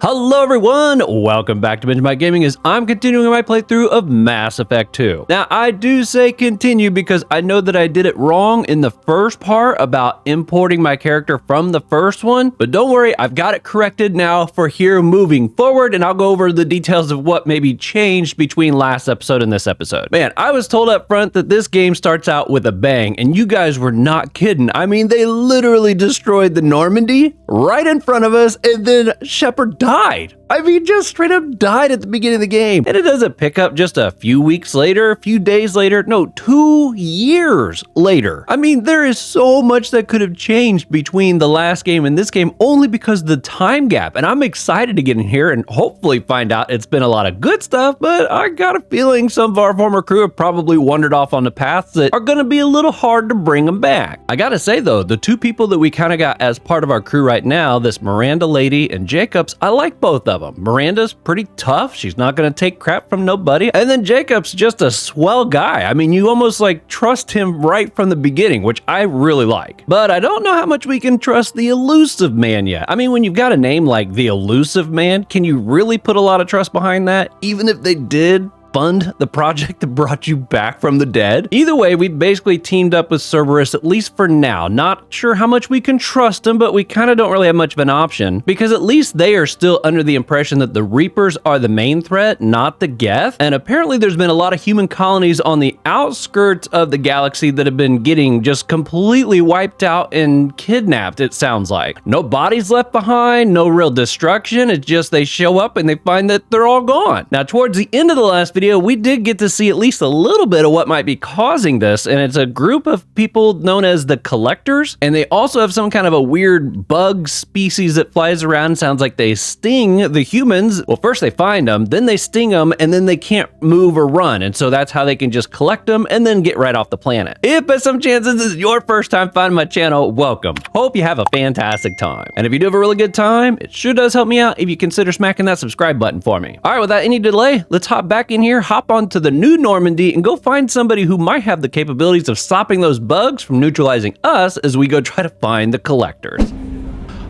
Hello everyone, welcome back to Benjamight Gaming as I'm continuing my playthrough of Mass Effect 2. Now I do say continue because I know that I did it wrong in the first part about importing my character from the first one, but don't worry, I've got it corrected now for here moving forward, and I'll go over the details of what maybe changed between last episode and this episode. Man, I was told up front that this game starts out with a bang, and you guys were not kidding. I mean, they literally destroyed the Normandy right in front of us, and then Shepard died. I mean, just straight up died at the beginning of the game. And it doesn't pick up just a few weeks later, a few days later, no, 2 years later. I mean, there is so much that could have changed between the last game and this game only because of the time gap. And I'm excited to get in here and hopefully find out it's been a lot of good stuff, but I got a feeling some of our former crew have probably wandered off on the paths that are gonna be a little hard to bring them back. I gotta say though, the two people that we kind of got as part of our crew right now, this Miranda lady and Jacobs, I like both of them. Miranda's pretty tough. She's not going to take crap from nobody. And then Jacob's just a swell guy. I mean, you almost like trust him right from the beginning, which I really like. But I don't know how much we can trust the elusive man yet. I mean, when you've got a name like the elusive man, can you really put a lot of trust behind that? Even if they did fund the project that brought you back from the dead? Either way, we basically teamed up with Cerberus, at least for now. Not sure how much we can trust them, but we kind of don't really have much of an option because at least they are still under the impression that the Reapers are the main threat, not the Geth. And apparently there's been a lot of human colonies on the outskirts of the galaxy that have been getting just completely wiped out and kidnapped, it sounds like. No bodies left behind, no real destruction. It's just they show up and they find that they're all gone. Now, towards the end of the last video, we did get to see at least a little bit of what might be causing this, and it's a group of people known as the Collectors, and they also have some kind of a weird bug species that flies around. Sounds like they sting the humans. Well, first they find them, then they sting them, and then they can't move or run, and so that's how they can just collect them and then get right off the planet. If by some chance this is your first time finding my channel, welcome. Hope you have a fantastic time. And if you do have a really good time, it sure does help me out if you consider smacking that subscribe button for me. All right, without any delay, let's hop back in here, hop onto the new Normandy, and go find somebody who might have the capabilities of stopping those bugs from neutralizing us as we go try to find the Collectors.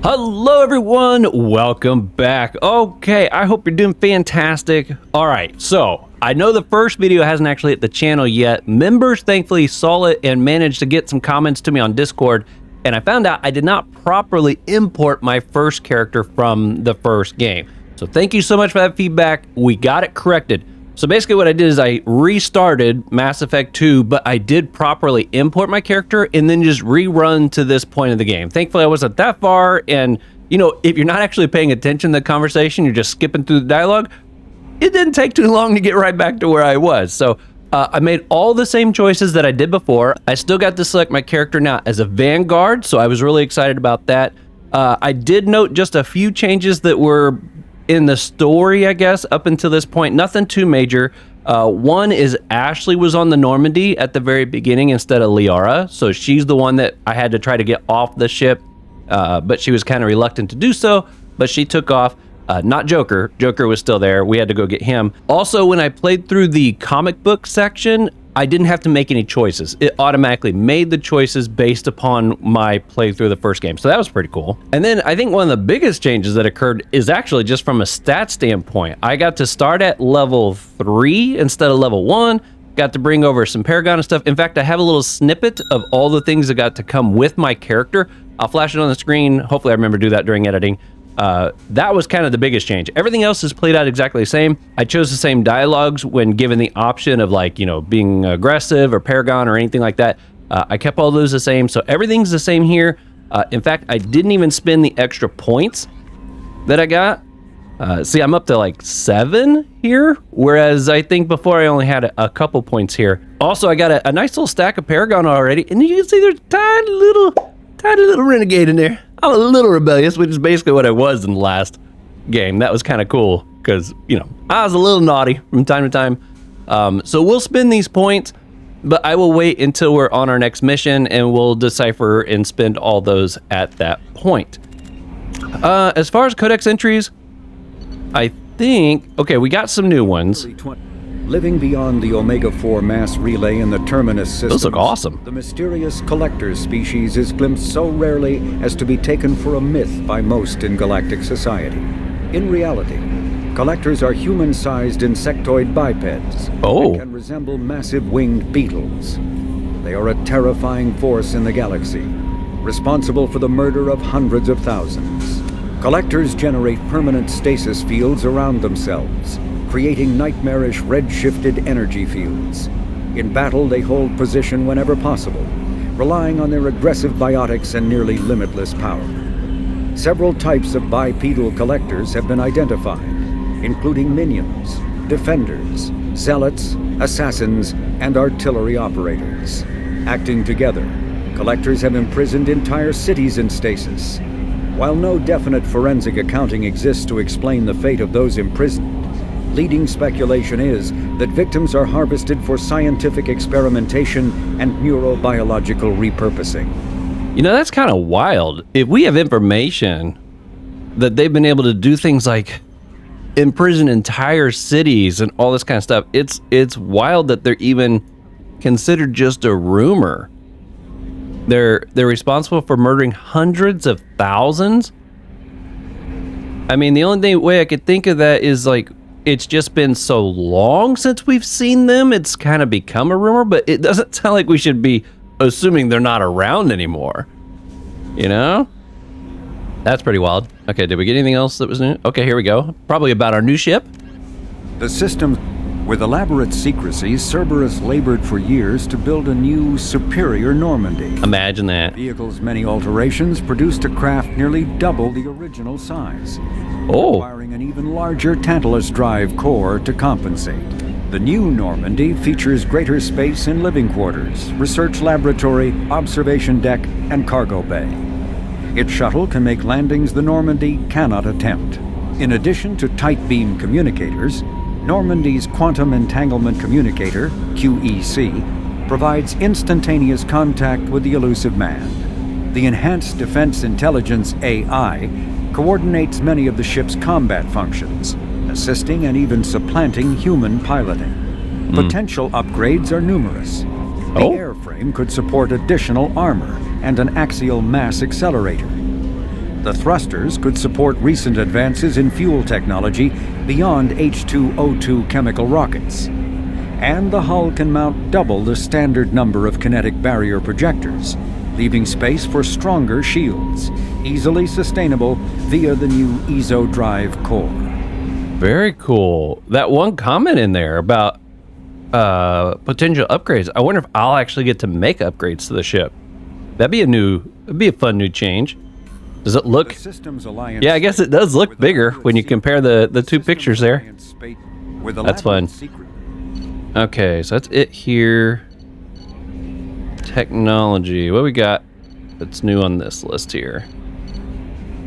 Hello everyone, welcome back. Okay, I hope you're doing fantastic. All right, so I know the first video hasn't actually hit the channel yet. Members thankfully saw it and managed to get some comments to me on Discord, and I found out I did not properly import my first character from the first game. So thank you so much for that feedback. We got it corrected. So basically what I did is I restarted Mass Effect 2, but I did properly import my character and then just rerun to this point of the game. Thankfully, I wasn't that far, and you know, if you're not actually paying attention to the conversation, you're just skipping through the dialogue, it didn't take too long to get right back to where I was. So I made all the same choices that I did before. I still got to select my character now as a Vanguard, so I was really excited about that. I did note just a few changes that were in the story, I guess, up until this point. Nothing too major. One is Ashley was on the Normandy at the very beginning instead of Liara, so she's the one that I had to try to get off the ship, but she was kind of reluctant to do so, but she took off. Not Joker. Joker was still there. We had to go get him. Also, when I played through the comic book section, I didn't have to make any choices. It automatically made the choices based upon my playthrough of the first game. So that was pretty cool. And then I think one of the biggest changes that occurred is actually just from a stat standpoint. I got to start at level 3 instead of level 1. Got to bring over some Paragon and stuff. In fact, I have a little snippet of all the things that got to come with my character. I'll flash it on the screen. Hopefully I remember to do that during editing. That was kind of the biggest change. Everything else is played out exactly the same. I chose the same dialogues when given the option of, like, you know, being aggressive or Paragon or anything like that. I kept all those the same, so everything's the same here. In fact, I didn't even spend the extra points that I got. See, I'm up to like 7 here, whereas I think before I only had a couple points here. Also, I got a nice little stack of Paragon already, and you can see there's tiny little renegade in there. I'm a little rebellious, which is basically what I was in the last game. That was kind of cool because, you know, I was a little naughty from time to time. So we'll spend these points, but I will wait until we're on our next mission and we'll decipher and spend all those at that point. As far as codex entries, I think, okay, we got some new ones. Living beyond the Omega-4 mass relay in the Terminus system. Those look awesome. The mysterious Collector species is glimpsed so rarely as to be taken for a myth by most in galactic society. In reality, collectors are human-sized insectoid bipeds that can resemble massive winged beetles. They are a terrifying force in the galaxy, responsible for the murder of hundreds of thousands. Collectors generate permanent stasis fields around themselves, creating nightmarish red-shifted energy fields. In battle, they hold position whenever possible, relying on their aggressive biotics and nearly limitless power. Several types of bipedal collectors have been identified, including minions, defenders, zealots, assassins, and artillery operators. Acting together, collectors have imprisoned entire cities in stasis. While no definite forensic accounting exists to explain the fate of those imprisoned, leading speculation is that victims are harvested for scientific experimentation and neurobiological repurposing. You know, that's kind of wild. If we have information that they've been able to do things like imprison entire cities and all this kind of stuff, it's wild that they're even considered just a rumor. They're responsible for murdering hundreds of thousands. I mean, the only way I could think of that is like, it's just been so long since we've seen them, it's kind of become a rumor, but it doesn't sound like we should be assuming they're not around anymore. You know? That's pretty wild. Okay, did we get anything else that was new? Okay, here we go. Probably about our new ship. The system, with elaborate secrecy, Cerberus labored for years to build a new, superior Normandy. Imagine that. The vehicle's many alterations produced a craft nearly double the original size, requiring an even larger Tantalus drive core to compensate. The new Normandy features greater space in living quarters, research laboratory, observation deck, and cargo bay. Its shuttle can make landings the Normandy cannot attempt. In addition to tight beam communicators, Normandy's Quantum Entanglement Communicator, QEC, provides instantaneous contact with the elusive man. The Enhanced Defense Intelligence AI coordinates many of the ship's combat functions, assisting and even supplanting human piloting. Potential upgrades are numerous. The airframe could support additional armor and an axial mass accelerator. The thrusters could support recent advances in fuel technology beyond H2O2 chemical rockets. And the hull can mount double the standard number of kinetic barrier projectors, leaving space for stronger shields, easily sustainable via the new ESO drive core. Very cool. That one comment in there about potential upgrades. I wonder if I'll actually get to make upgrades to the ship. That'd be a fun new change. Does it look? Yeah, I guess it does look bigger when you compare the two pictures there. That's fun. Okay, so that's it here. Technology. What we got that's new on this list here?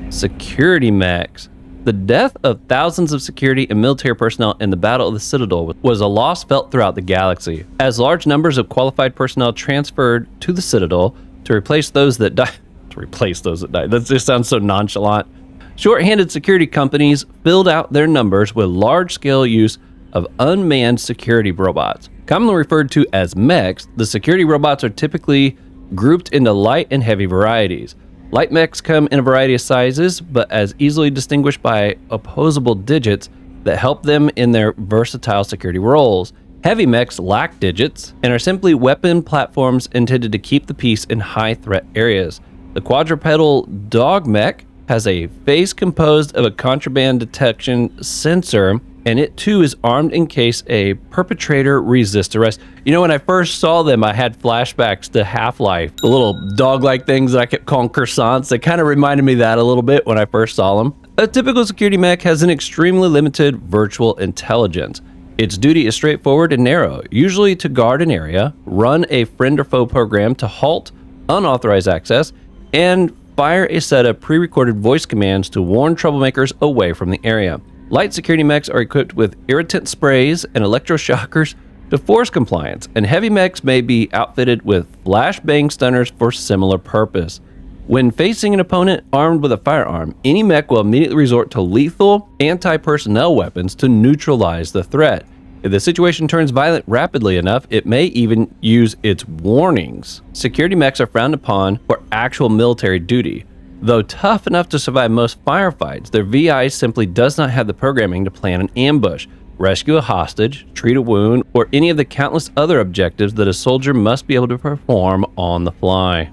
Security mechs. The death of thousands of security and military personnel in the Battle of the Citadel was a loss felt throughout the galaxy. As large numbers of qualified personnel transferred to the Citadel to replace those that died. That just sounds so nonchalant. Short-handed security companies filled out their numbers with large-scale use of unmanned security robots. Commonly referred to as mechs, the security robots are typically grouped into light and heavy varieties. Light mechs come in a variety of sizes, but as easily distinguished by opposable digits that help them in their versatile security roles. Heavy mechs lack digits and are simply weapon platforms intended to keep the peace in high-threat areas. The quadrupedal dog mech has a face composed of a contraband detection sensor, and it too is armed in case a perpetrator resists arrest. You know, when I first saw them, I had flashbacks to Half-Life. The little dog-like things that I kept calling croissants, they kind of reminded me of that a little bit when I first saw them. A typical security mech has an extremely limited virtual intelligence. Its duty is straightforward and narrow, usually to guard an area, run a friend or foe program to halt unauthorized access, and fire a set of pre-recorded voice commands to warn troublemakers away from the area. Light security mechs are equipped with irritant sprays and electroshockers to force compliance, and heavy mechs may be outfitted with flashbang stunners for similar purpose. When facing an opponent armed with a firearm, any mech will immediately resort to lethal anti-personnel weapons to neutralize the threat. If the situation turns violent rapidly enough, it may even use its warnings. Security mechs are frowned upon for actual military duty. Though tough enough to survive most firefights, their VI simply does not have the programming to plan an ambush, rescue a hostage, treat a wound, or any of the countless other objectives that a soldier must be able to perform on the fly.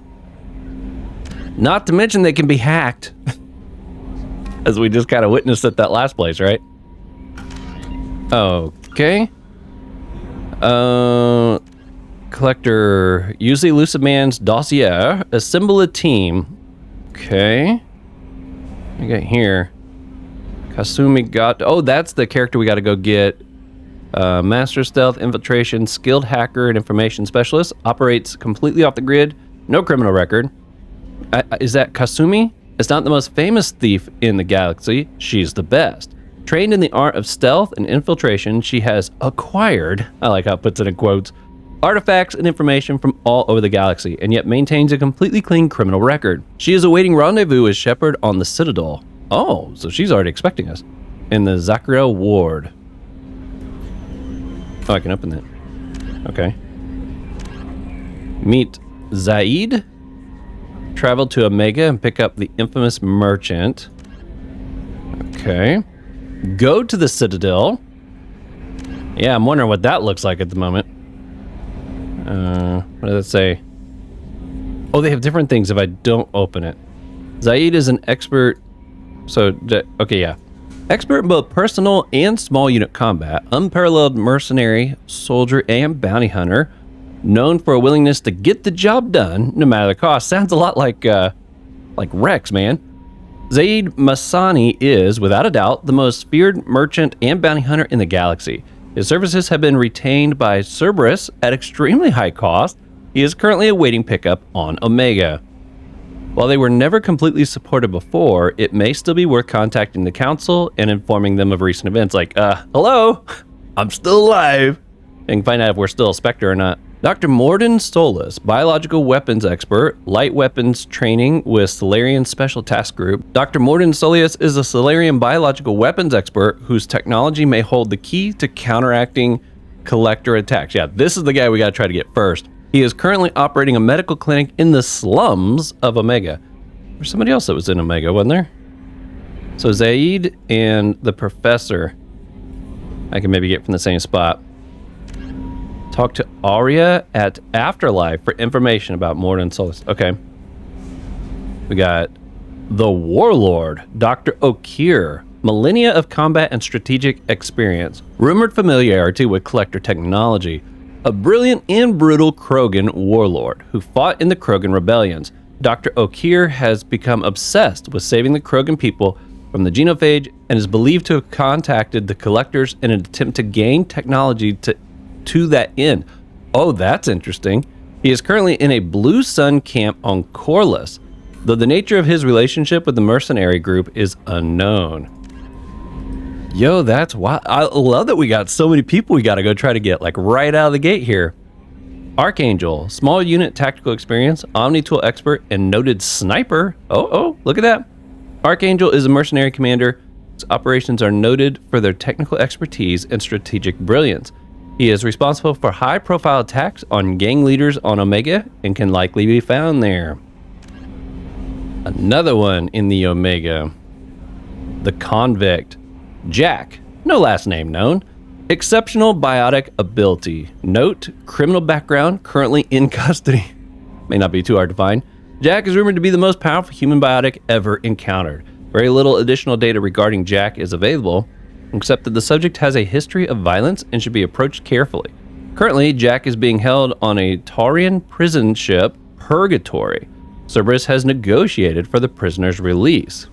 Not to mention they can be hacked, as we just kind of witnessed at that last place, right? Okay. Collector, use the elusive man's dossier, assemble a team. Okay. What we got here? Kasumi got... Oh, that's the character we got to go get. Master stealth, infiltration, skilled hacker, and information specialist. Operates completely off the grid. No criminal record. Is that Kasumi? It's not the most famous thief in the galaxy. She's the best. Trained in the art of stealth and infiltration, she has acquired, I like how it puts it in quotes, artifacts and information from all over the galaxy, and yet maintains a completely clean criminal record. She is awaiting rendezvous with Shepard on the Citadel. Oh, so she's already expecting us. In the Zakrel Ward. Oh, I can open that. Okay. Meet Zaid. Travel to Omega and pick up the infamous merchant. Okay. Go to the Citadel. Yeah, I'm wondering what that looks like at the moment. What does it say? Oh, they have different things if I don't open it. Zaid is an expert. So, okay, yeah. Expert in both personal and small unit combat, unparalleled mercenary, soldier, and bounty hunter, known for a willingness to get the job done no matter the cost. Sounds a lot like Rex, man. Zaid Masani is, without a doubt, the most feared merchant and bounty hunter in the galaxy. His services have been retained by Cerberus at extremely high cost. He is currently awaiting pickup on Omega. While they were never completely supported before, it may still be worth contacting the Council and informing them of recent events like, hello, I'm still alive. And find out if we're still a Spectre or not. Dr. Morden Solis, biological weapons expert, light weapons training with Solarian Special Task Group. Dr. Morden Solis is a Solarian biological weapons expert whose technology may hold the key to counteracting collector attacks. Yeah, this is the guy we gotta try to get first. He is currently operating a medical clinic in the slums of Omega. There's somebody else that was in Omega, wasn't there? So Zaid and the professor, I can maybe get from the same spot. Talk to Aria at Afterlife for information about Morden Solis. Okay. We got the Warlord, Dr. O'Keir. Millennia of combat and strategic experience. Rumored familiarity with collector technology. A brilliant and brutal Krogan warlord who fought in the Krogan rebellions. Dr. O'Keir has become obsessed with saving the Krogan people from the genophage and is believed to have contacted the collectors in an attempt to gain technology to that end. Oh, that's interesting. He is currently in a Blue Sun camp on Corliss, though the nature of his relationship with the mercenary group is unknown. Yo, that's wild. I love that we got so many people we got to go try to get, like, right out of the gate here. Archangel, small unit tactical experience, Omni-tool expert, and noted sniper. Oh, look at that. Archangel is a mercenary commander. His operations are noted for their technical expertise and strategic brilliance. He is responsible for high-profile attacks on gang leaders on Omega and can likely be found there. Another one in the Omega. The Convict. Jack, no last name known. Exceptional biotic ability. Note, criminal background, currently in custody. May not be too hard to find. Jack is rumored to be the most powerful human biotic ever encountered. Very little additional data regarding Jack is available, except that the subject has a history of violence and should be approached carefully. Currently, Jack is being held on a Taurian prison ship, Purgatory. Cerberus has negotiated for the prisoner's release.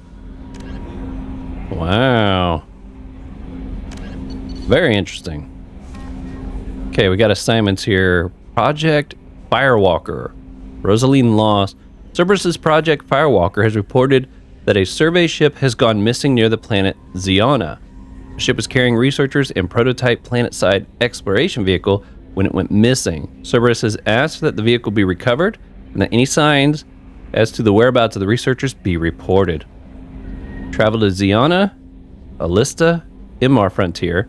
Wow. Very interesting. Okay, we got assignments here. Project Firewalker. Rosaline Lost. Cerberus's Project Firewalker has reported that a survey ship has gone missing near the planet Ziona. The ship was carrying researchers and prototype planet-side exploration vehicle when it went missing. Cerberus has asked that the vehicle be recovered and that any signs as to the whereabouts of the researchers be reported. Travel to Ziona, Alista, Imar Frontier,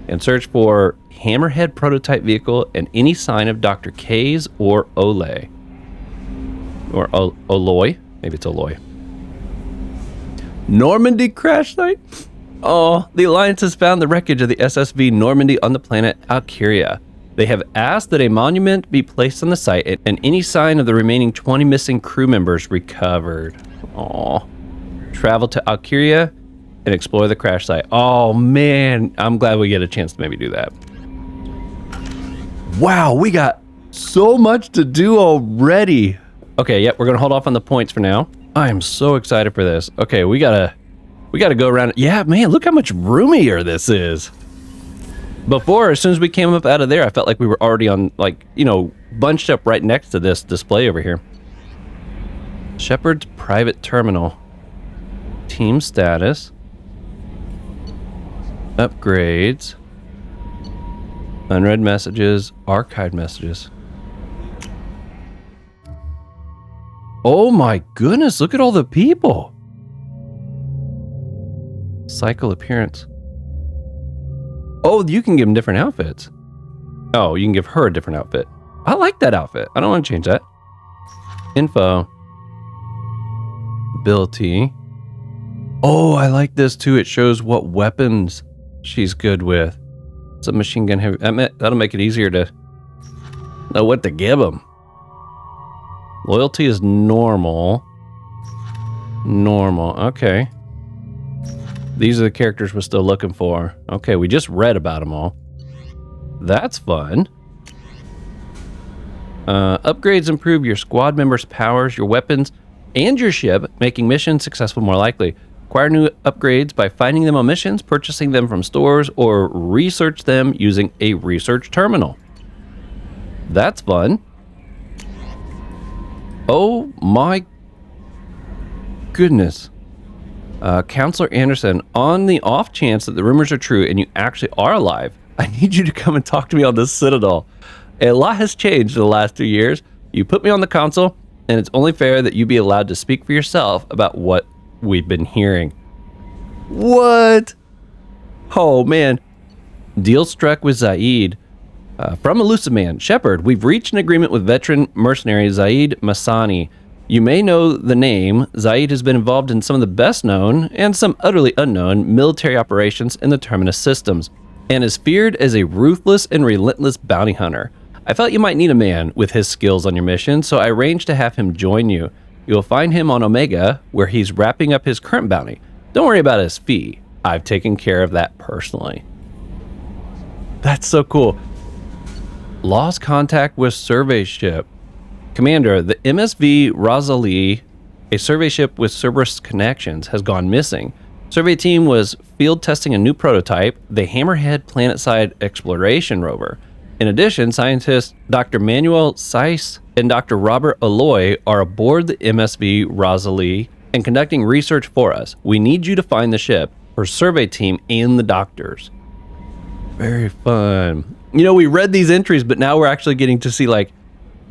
and search for Hammerhead prototype vehicle and any sign of Dr. Kays or Ole. Or Oloy. Maybe it's Oloy. Normandy crash site? Oh, the Alliance has found the wreckage of the SSV Normandy on the planet Alcuria. They have asked that a monument be placed on the site and any sign of the remaining 20 missing crew members recovered. Oh, travel to Alcuria and explore the crash site. Oh man, I'm glad we get a chance to maybe do that. Wow, we got so much to do already. Okay, yep, we're gonna hold off on the points for now. I am so excited for this. Okay, we gotta go around. Yeah, man, look how much roomier this is. Before, as soon as we came up out of there, I felt like we were already on, like, you know, bunched up right next to this display over here. Shepard's private terminal. Team status. Upgrades. Unread messages. Archived messages. Oh my goodness, look at all the people. Cycle appearance. Oh, you can give them different outfits. Oh, you can give her a different outfit. I like that outfit. I don't want to change that. Info. Ability. Oh, I like this too. It shows what weapons she's good with. Submachine gun heavy. That'll make it easier to know what to give them. Loyalty is normal. Normal. Okay. These are the characters we're still looking for. Okay, we just read about them all. That's fun. Upgrades improve your squad members' powers, your weapons, and your ship, making missions successful more likely. Acquire new upgrades by finding them on missions, purchasing them from stores, or research them using a research terminal. That's fun. Oh my goodness. Counselor Anderson, on the off chance that the rumors are true and you actually are alive, I need you to come and talk to me on the Citadel. A lot has changed in the last 2 years. You put me on the console, and it's only fair that you be allowed to speak for yourself about what we've been hearing. What? Oh man. Deal struck with Zaid. From Elusive Man, Shepard, we've reached an agreement with veteran mercenary Zaid Masani. You may know the name. Zaid has been involved in some of the best known and some utterly unknown military operations in the Terminus systems, and is feared as a ruthless and relentless bounty hunter. I felt you might need a man with his skills on your mission, so I arranged to have him join you. You will find him on Omega, where he's wrapping up his current bounty. Don't worry about his fee. I've taken care of that personally. That's so cool. Lost contact with survey ship. Commander, the MSV Rosalie, a survey ship with Cerberus connections, has gone missing. Survey team was field testing a new prototype, the Hammerhead Planetside Exploration rover. In addition, scientists Dr. Manuel Seiss and Dr. Robert Alloy are aboard the MSV Rosalie and conducting research for us. We need you to find the ship, her survey team, and the doctors. Very fun. You know, we read these entries, but now we're actually getting to see, like,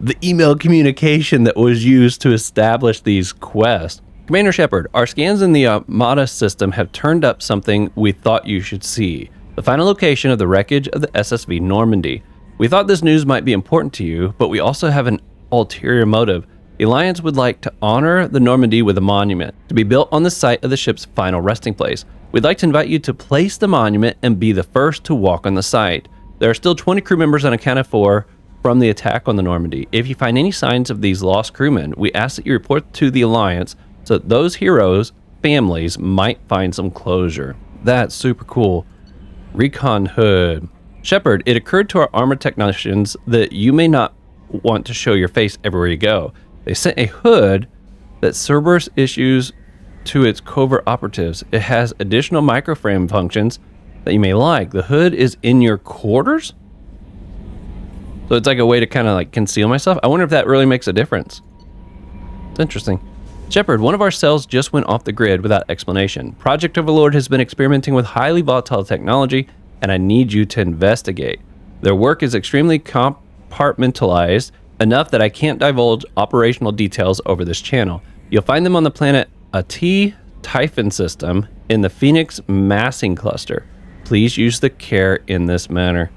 the email communication that was used to establish these quests. Commander Shepard, our scans in the Armada system have turned up something we thought you should see. The final location of the wreckage of the SSV Normandy. We thought this news might be important to you, but we also have an ulterior motive. The Alliance would like to honor the Normandy with a monument, to be built on the site of the ship's final resting place. We'd like to invite you to place the monument and be the first to walk on the site. There are still 20 crew members unaccounted for from the attack on the Normandy. If you find any signs of these lost crewmen, we ask that you report to the Alliance so that those heroes' families might find some closure. That's super cool. Recon Hood. Shepard, it occurred to our armored technicians that you may not want to show your face everywhere you go. They sent a hood that Cerberus issues to its covert operatives. It has additional microframe functions that you may like. The hood is in your quarters? So it's like a way to kind of like conceal myself. I wonder if that really makes a difference. It's interesting. Shepard, one of our cells just went off the grid without explanation. Project Overlord has been experimenting with highly volatile technology, and I need you to investigate. Their work is extremely compartmentalized, enough that I can't divulge operational details over this channel. You'll find them on the planet Ati Typhon system in the Phoenix massing cluster. Please use care in this manner.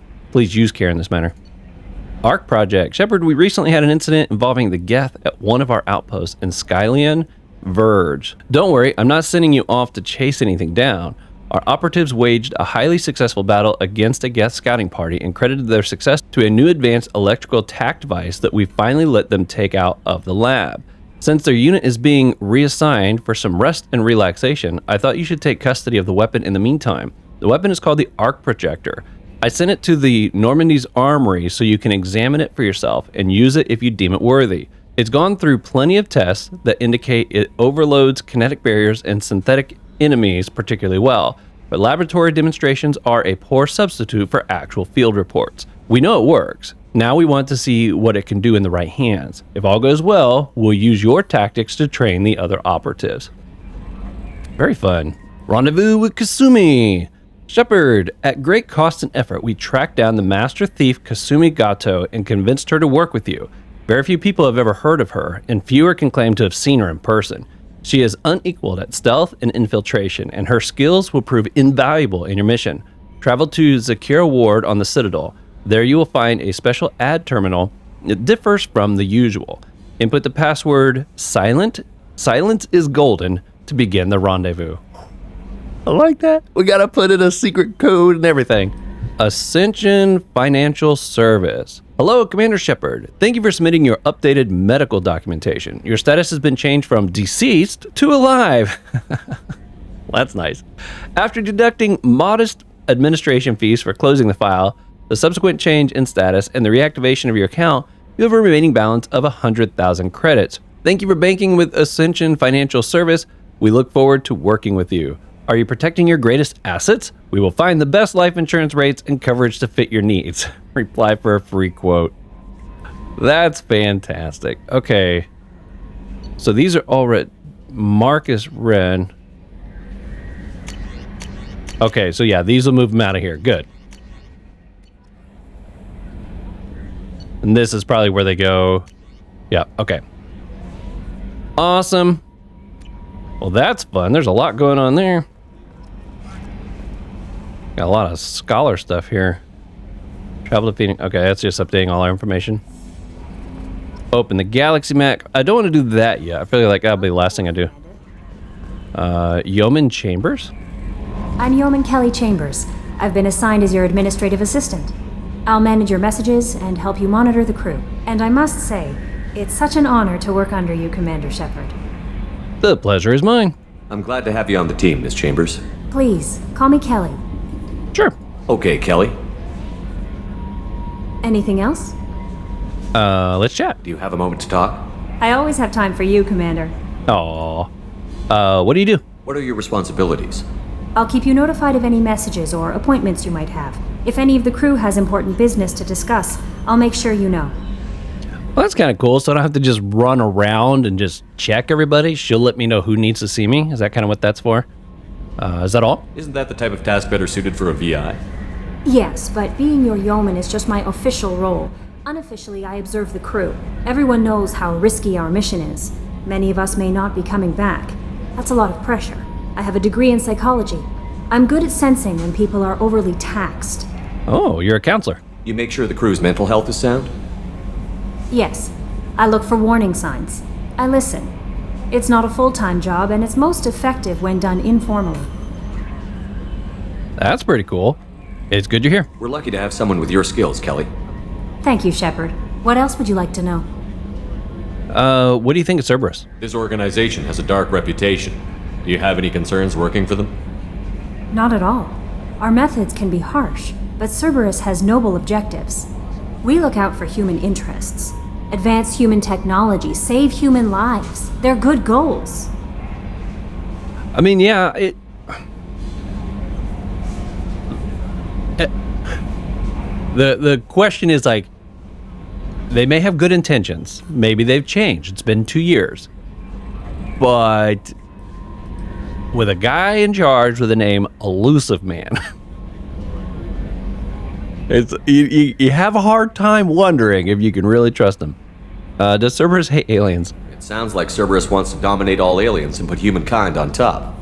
ARC Project. Shepard, we recently had an incident involving the Geth at one of our outposts in Skylian. Verge. Don't worry, I'm not sending you off to chase anything down. Our operatives waged a highly successful battle against a guest scouting party and credited their success to a new advanced electrical attack device that we finally let them take out of the lab. Since their unit is being reassigned for some rest and relaxation, I thought you should take custody of the weapon in the meantime. The weapon is called the Arc Projector. I sent it to the Normandy's armory so you can examine it for yourself and use it if you deem it worthy. It's gone through plenty of tests that indicate it overloads kinetic barriers and synthetic enemies particularly well, but laboratory demonstrations are a poor substitute for actual field reports. We know it works. Now we want to see what it can do in the right hands. If all goes well, we'll use your tactics to train the other operatives. Very fun. Rendezvous with Kasumi. Shepard, at great cost and effort, we tracked down the master thief Kasumi Gato and convinced her to work with you. Very few people have ever heard of her, and fewer can claim to have seen her in person. She is unequaled at stealth and infiltration, and her skills will prove invaluable in your mission. Travel to Zakira Ward on the Citadel. There you will find a special ad terminal. It differs from the usual. Input the password silence is golden to begin the rendezvous. I like that. We gotta put in a secret code and everything. Ascension Financial Service. Hello, Commander Shepard. Thank you for submitting your updated medical documentation. Your status has been changed from deceased to alive. That's nice. After deducting modest administration fees for closing the file, the subsequent change in status, and the reactivation of your account, you have a remaining balance of 100,000 credits. Thank you for banking with Ascension Financial Service. We look forward to working with you. Are you protecting your greatest assets? We will find the best life insurance rates and coverage to fit your needs. Reply for a free quote. That's fantastic. Okay. So these are all red. Marcus Wren. Okay, so yeah, these will move them out of here. Good. And this is probably where they go. Yeah, okay. Awesome. Well, that's fun. There's a lot going on there. Got a lot of scholar stuff here. Travel to Phoenix. Okay, that's just updating all our information. Open the galaxy map. I don't want to do that yet. I feel like that'll be the last thing I do. Yeoman Chambers? I'm Yeoman Kelly Chambers. I've been assigned as your administrative assistant. I'll manage your messages and help you monitor the crew. And I must say, it's such an honor to work under you, Commander Shepard. The pleasure is mine. I'm glad to have you on the team, Miss Chambers. Please, call me Kelly. Sure. Okay, Kelly. Anything else? Let's chat. Do you have a moment to talk? I always have time for you, Commander. Aww. What do you do? What are your responsibilities? I'll keep you notified of any messages or appointments you might have. If any of the crew has important business to discuss, I'll make sure you know. Well, that's kind of cool, so I don't have to just run around and just check everybody. She'll let me know who needs to see me. Is that kind of what that's for? Is that all? Isn't that the type of task better suited for a VI? Yes, but being your yeoman is just my official role. Unofficially, I observe the crew. Everyone knows how risky our mission is. Many of us may not be coming back. That's a lot of pressure. I have a degree in psychology. I'm good at sensing when people are overly taxed. Oh, you're a counselor. You make sure the crew's mental health is sound? Yes. I look for warning signs. I listen. It's not a full-time job, and it's most effective when done informally. That's pretty cool. It's good you're here. We're lucky to have someone with your skills, Kelly. Thank you, Shepard. What else would you like to know? What do you think of Cerberus? This organization has a dark reputation. Do you have any concerns working for them? Not at all. Our methods can be harsh, but Cerberus has noble objectives. We look out for human interests. Advance human technology, save human lives. They're good goals. I mean, yeah, the question is like, they may have good intentions. Maybe they've changed. It's been 2 years. But with a guy in charge with the name Elusive Man, you have a hard time wondering if you can really trust him. Does Cerberus hate aliens? It sounds like Cerberus wants to dominate all aliens and put humankind on top.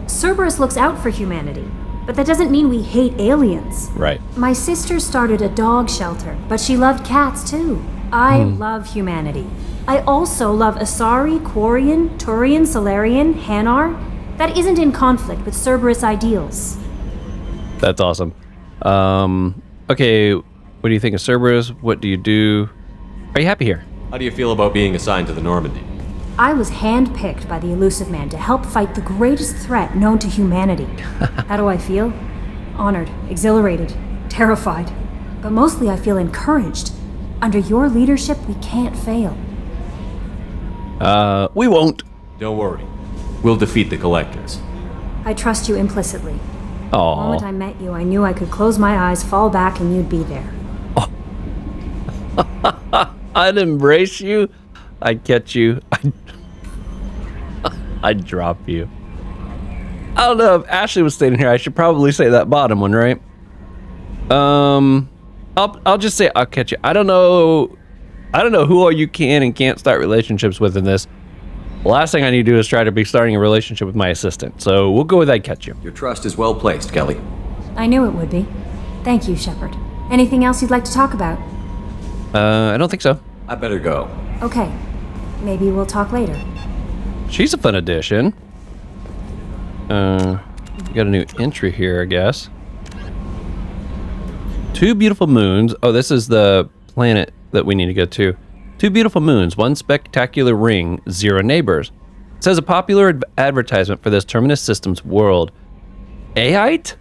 Cerberus looks out for humanity, but that doesn't mean we hate aliens. Right. My sister started a dog shelter, but she loved cats too. I love humanity. I also love Asari, Quarian, Turian, Solarian, Hanar. That isn't in conflict with Cerberus ideals. That's awesome. Okay, what do you think of Cerberus? What do you do? Are you happy here? How do you feel about being assigned to the Normandy? I was handpicked by the Elusive Man to help fight the greatest threat known to humanity. How do I feel? Honored, exhilarated, terrified. But mostly I feel encouraged. Under your leadership, we can't fail. We won't. Don't worry. We'll defeat the Collectors. I trust you implicitly. The moment I met you, I knew I could close my eyes, fall back, and you'd be there. I'd embrace you. I'd catch you. I'd drop you. I don't know if Ashley was standing here. I should probably say that bottom one, right? I'll just say I'll catch you. I don't know who all you can and can't start relationships with in this. The last thing I need to do is try to be starting a relationship with my assistant. So we'll go with I'd catch you. Your trust is well placed, Kelly. I knew it would be. Thank you, Shepard. Anything else you'd like to talk about? I don't think so. I better go. Okay. Maybe we'll talk later. She's a fun addition. Got a new entry here, I guess. 2 beautiful moons. Oh, this is the planet that we need to go to. 2 beautiful moons, 1 spectacular ring, 0 neighbors. It says a popular advertisement for this Terminus Systems world. Aite?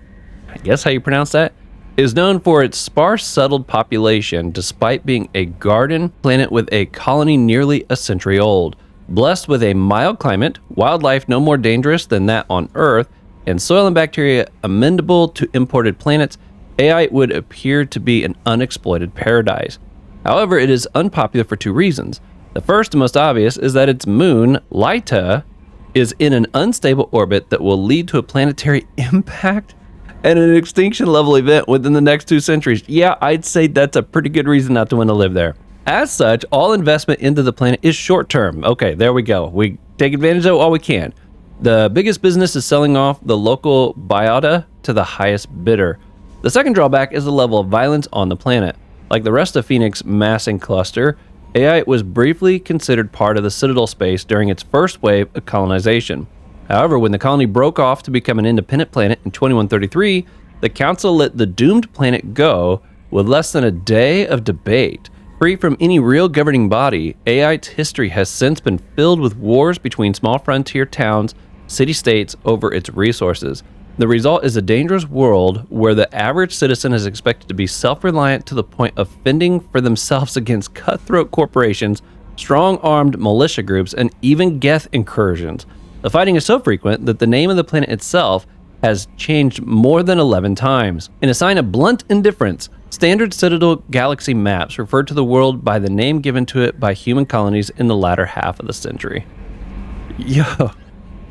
I guess how you pronounce that? Is known for its sparse, settled population, despite being a garden planet with a colony nearly a century old. Blessed with a mild climate, wildlife no more dangerous than that on Earth, and soil and bacteria amenable to imported planets, Aite would appear to be an unexploited paradise. However, it is unpopular for 2 reasons. The first and most obvious is that its moon, Lyta, is in an unstable orbit that will lead to a planetary impact and an extinction level event within the next 2 centuries. Yeah, I'd say that's a pretty good reason not to want to live there. As such, all investment into the planet is short term. Okay, there we go. We take advantage of it while we can. The biggest business is selling off the local biota to the highest bidder. The second drawback is the level of violence on the planet. Like the rest of Phoenix massing cluster, Aite was briefly considered part of the Citadel space during its first wave of colonization. However, when the colony broke off to become an independent planet in 2133, the Council let the doomed planet go with less than a day of debate. Free from any real governing body, Aite's history has since been filled with wars between small frontier towns, city-states over its resources. The result is a dangerous world where the average citizen is expected to be self-reliant to the point of fending for themselves against cutthroat corporations, strong-armed militia groups, and even Geth incursions. The fighting is so frequent that the name of the planet itself has changed more than 11 times. In a sign of blunt indifference, standard Citadel galaxy maps refer to the world by the name given to it by human colonies in the latter half of the century. Yo,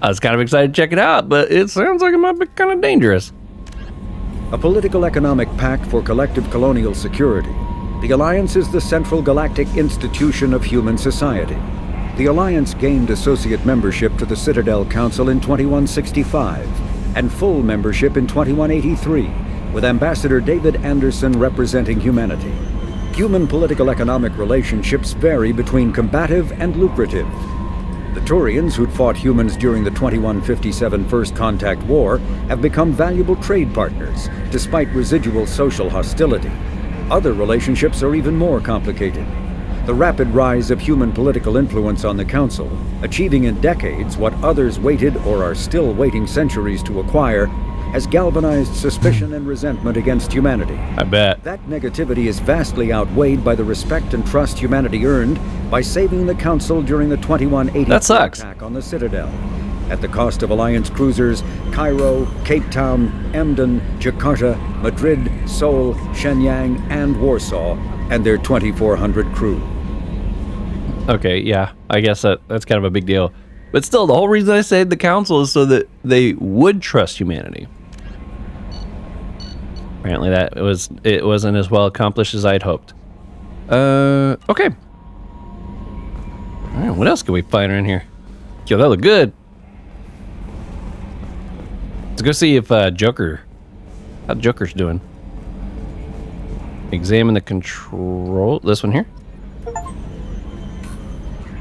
I was kind of excited to check it out, but it sounds like it might be kind of dangerous. A political economic pact for collective colonial security, the Alliance is the central galactic institution of human society. The Alliance gained associate membership to the Citadel Council in 2165 and full membership in 2183, with Ambassador David Anderson representing humanity. Human political economic relationships vary between combative and lucrative. The Turians, who'd fought humans during the 2157 First Contact War, have become valuable trade partners, despite residual social hostility. Other relationships are even more complicated. The rapid rise of human political influence on the Council, achieving in decades what others waited or are still waiting centuries to acquire, has galvanized suspicion and resentment against humanity. I bet. That negativity is vastly outweighed by the respect and trust humanity earned by saving the Council during the 2180 attack on the Citadel, at the cost of Alliance cruisers Cairo, Cape Town, Emden, Jakarta, Madrid, Seoul, Shenyang, and Warsaw, and their 2,400 crew. Okay, yeah, I guess that's kind of a big deal. But still, the whole reason I saved the Council is so that they would trust humanity. Apparently it wasn't as well accomplished as I'd hoped. Okay. All right, what else can we find around here? Yo, that looked good. Let's go see if how Joker's doing. Examine the control. This one here.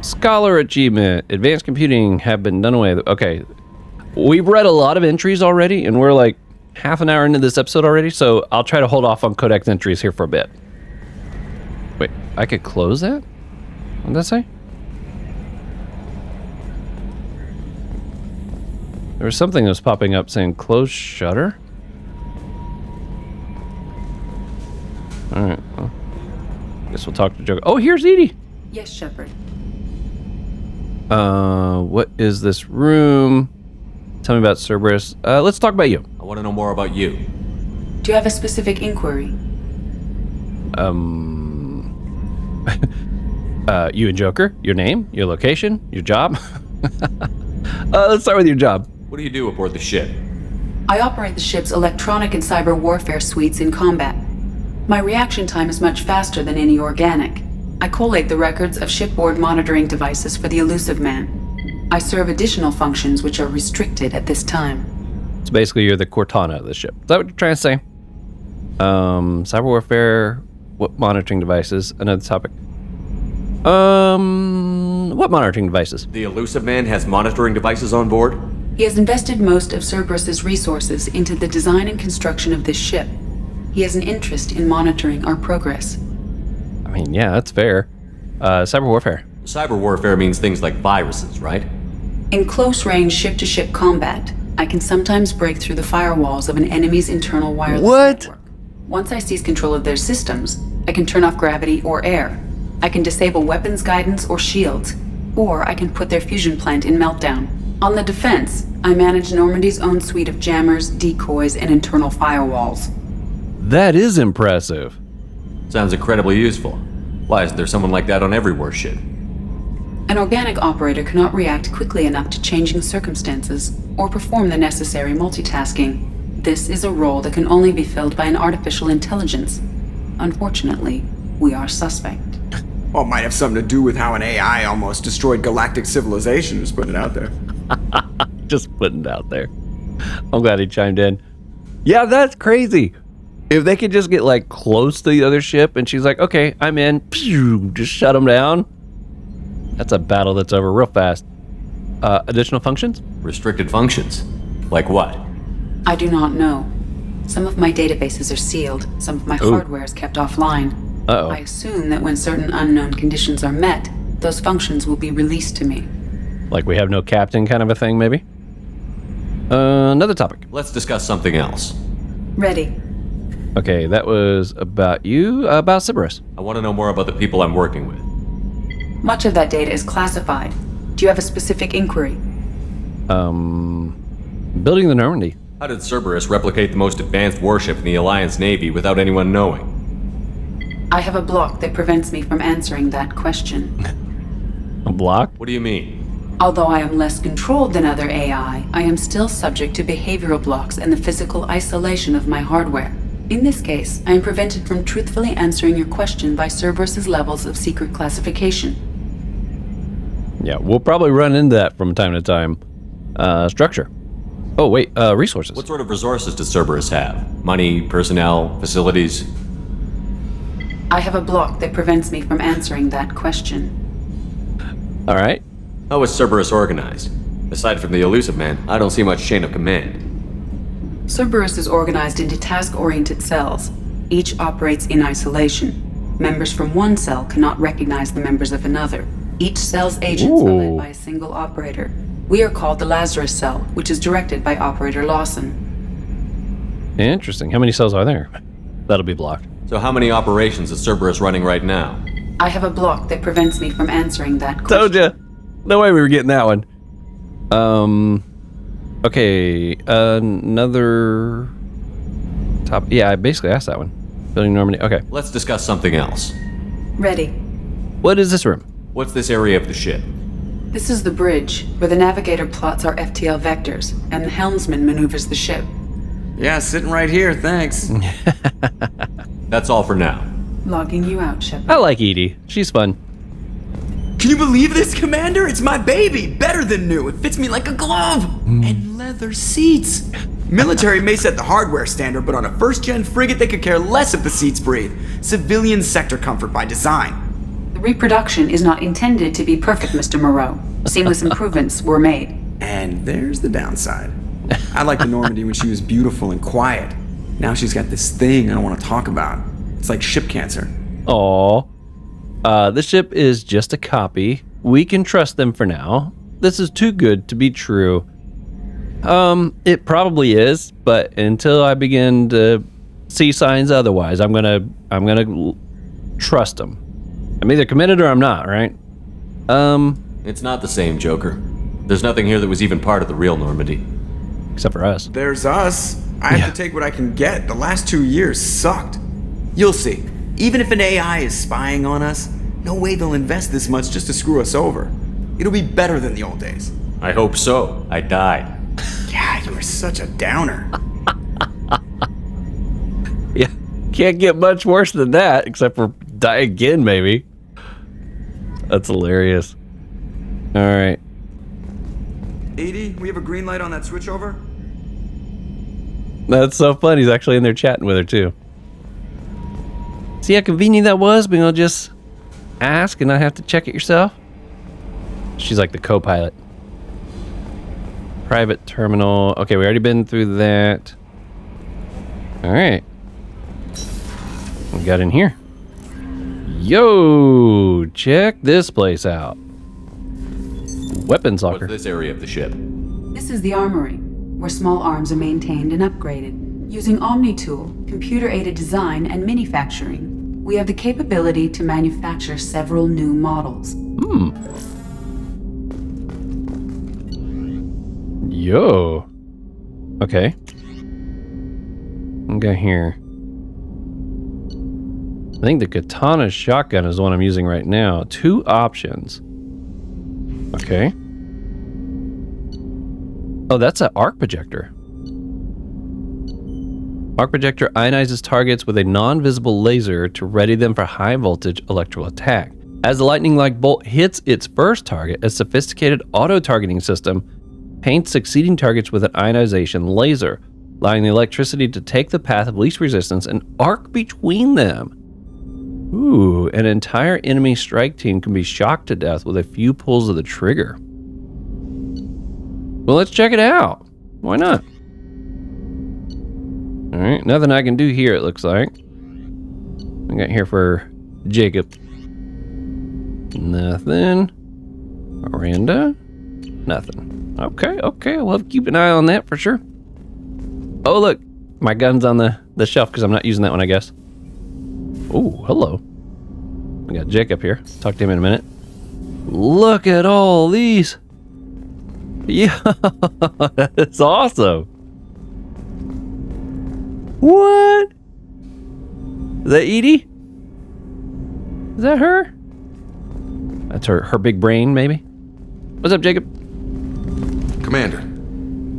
Scholar achievement. Advanced computing have been done away with. Okay. We've read a lot of entries already, and we're like half an hour into this episode already, so I'll try to hold off on codex entries here for a bit. Wait, I could close that? What did that say? There was something that was popping up saying close shutter? Alright, well, guess we'll talk to Joker. Oh, here's Edie! Yes, Shepard. What is this room? Tell me about Cerberus. Let's talk about you. I want to know more about you. Do you have a specific inquiry? You and Joker, your name, your location, your job. Let's start with your job. What do you do aboard the ship? I operate the ship's electronic and cyber warfare suites in combat. My reaction time is much faster than any organic. I collate the records of shipboard monitoring devices for the Elusive Man. I serve additional functions which are restricted at this time. So basically you're the Cortana of the ship. Is that what you're trying to say? Cyber warfare, what monitoring devices? Another topic. What monitoring devices? The Elusive Man has monitoring devices on board? He has invested most of Cerberus's resources into the design and construction of this ship. He has an interest in monitoring our progress. I mean, yeah, that's fair. Cyber warfare. Cyber warfare means things like viruses, right? In close-range ship-to-ship combat, I can sometimes break through the firewalls of an enemy's internal wireless network. Once I seize control of their systems, I can turn off gravity or air. I can disable weapons guidance or shields, or I can put their fusion plant in meltdown. On the defense, I manage Normandy's own suite of jammers, decoys, and internal firewalls. That is impressive. Sounds incredibly useful. Why isn't there someone like that on every warship? An organic operator cannot react quickly enough to changing circumstances or perform the necessary multitasking. This is a role that can only be filled by an artificial intelligence. Unfortunately, we are suspect. Well, it might have something to do with how an AI almost destroyed galactic civilization, just putting it out there. Just putting it out there. I'm glad he chimed in. Yeah, that's crazy. If they could just get like close to the other ship and she's like, okay, I'm in, pew, just shut them down. That's a battle that's over real fast. Additional functions? Restricted functions? Like what? I do not know. Some of my databases are sealed, some of my hardware is kept offline. Uh-oh. I assume that when certain unknown conditions are met, those functions will be released to me. Like we have no captain kind of a thing, maybe? Another topic. Let's discuss something else. Ready. Okay, that was about you, about Cerberus. I want to know more about the people I'm working with. Much of that data is classified. Do you have a specific inquiry? Building the Normandy. How did Cerberus replicate the most advanced warship in the Alliance Navy without anyone knowing? I have a block that prevents me from answering that question. A block? What do you mean? Although I am less controlled than other AI, I am still subject to behavioral blocks and the physical isolation of my hardware. In this case, I am prevented from truthfully answering your question by Cerberus's levels of secret classification. Yeah, we'll probably run into that from time to time. Structure. Oh, wait, resources. What sort of resources does Cerberus have? Money, personnel, facilities? I have a block that prevents me from answering that question. All right. How is Cerberus organized? Aside from the Elusive Man, I don't see much chain of command. Cerberus is organized into task-oriented cells. Each operates in isolation. Members from one cell cannot recognize the members of another. Each cell's agents are led by a single operator. We are called the Lazarus Cell, which is directed by Operator Lawson. Interesting. How many cells are there? That'll be blocked. So how many operations is Cerberus running right now? I have a block that prevents me from answering that question. Told ya. No way we were getting that one. Okay, another top. Yeah, I basically asked that one. Building Normandy. Okay. Let's discuss something else. Ready. What is this room? What's this area of the ship? This is the bridge, where the navigator plots our FTL vectors, and the helmsman maneuvers the ship. Yeah, sitting right here, thanks. That's all for now. Logging you out, Shepard. I like Edie. She's fun. Can you believe this, Commander? It's my baby! Better than new. It fits me like a glove! And leather seats! Military may set the hardware standard, but on a first-gen frigate they could care less if the seats breathe. Civilian sector comfort by design. The Reproduction is not intended to be perfect, Mr. Moreau. Seamless improvements were made. And there's the downside. I liked the Normandy when she was beautiful and quiet. Now she's got this thing I don't want to talk about. It's like ship cancer. Aww. This ship is just a copy. We can trust them for now. This is too good to be true. It probably is, but until I begin to see signs otherwise, I'm gonna trust them. I'm either committed or I'm not, right? It's not the same, Joker. There's nothing here that was even part of the real Normandy. Except for us. There's us. I have to take what I can get. The last 2 years sucked. You'll see. Even if an AI is spying on us, no way they'll invest this much just to screw us over. It'll be better than the old days. I hope so. I died. Yeah, you were such a downer. Yeah, can't get much worse than that, except for die again, maybe. That's hilarious. All right. 80, we have a green light on that switchover? That's so fun. He's actually in there chatting with her, too. See how convenient that was? Being able to just ask and not have to check it yourself? She's like the co-pilot. Private terminal. Okay, we already been through that. All right. We got in here. Yo, check this place out. Weapons locker. What's this area of the ship? This is the armory, where small arms are maintained and upgraded. Using Omni-Tool, computer-aided design, and manufacturing, we have the capability to manufacture several new models. Yo. Okay. Okay, here. I think the katana shotgun is the one I'm using right now. 2 options. Okay. Oh, that's an arc projector. Arc projector ionizes targets with a non-visible laser to ready them for high voltage electrical attack. As the lightning-like bolt hits its first target, a sophisticated auto-targeting system paints succeeding targets with an ionization laser, allowing the electricity to take the path of least resistance and arc between them. Ooh, an entire enemy strike team can be shocked to death with a few pulls of the trigger. Well, let's check it out. Why not? Alright, nothing I can do here, it looks like. I got here for Jacob. Nothing. Miranda? Nothing. Okay, we'll have to keep an eye on that for sure. Oh, look. My gun's on the shelf because I'm not using that one, I guess. Oh, hello. We got Jake up here. Talk to him in a minute. Look at all these. Yeah, that's awesome. What? Is that Edie? Is that her? That's her big brain, maybe? What's up, Jacob? Commander,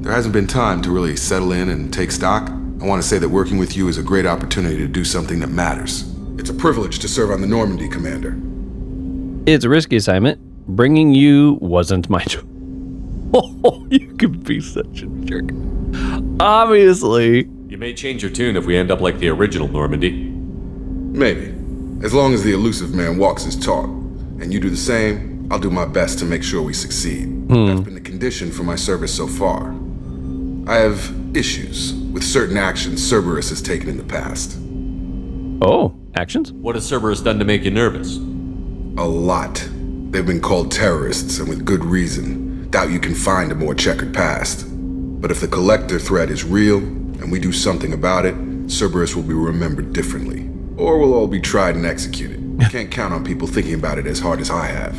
there hasn't been time to really settle in and take stock. I want to say that working with you is a great opportunity to do something that matters. It's a privilege to serve on the Normandy, Commander. It's a risky assignment. Bringing you wasn't my choice. Oh, you could be such a jerk. Obviously. You may change your tune if we end up like the original Normandy. Maybe. As long as the elusive man walks his talk, and you do the same, I'll do my best to make sure we succeed. That's been the condition for my service so far. I have issues with certain actions Cerberus has taken in the past. Oh, actions? What has Cerberus done to make you nervous? A lot. They've been called terrorists, and with good reason. Doubt you can find a more checkered past. But if the collector threat is real, and we do something about it, Cerberus will be remembered differently. Or we'll all be tried and executed. Can't count on people thinking about it as hard as I have.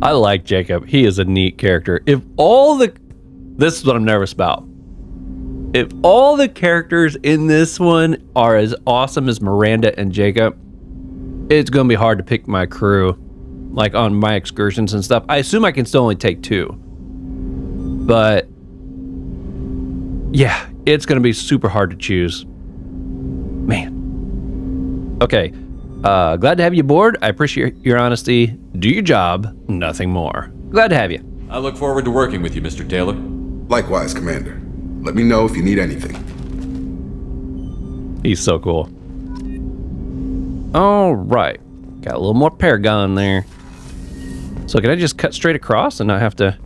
I like Jacob. He is a neat character. This is what I'm nervous about. If all the characters in this one are as awesome as Miranda and Jacob, it's going to be hard to pick my crew, like on my excursions and stuff. I assume I can still only take 2. But yeah, it's going to be super hard to choose. Man. Okay. Glad to have you aboard. I appreciate your honesty. Do your job, nothing more. Glad to have you. I look forward to working with you, Mr. Taylor. Likewise, Commander. Let me know if you need anything. He's so cool. All right. Got a little more Paragon there. So can I just cut straight across and not have to...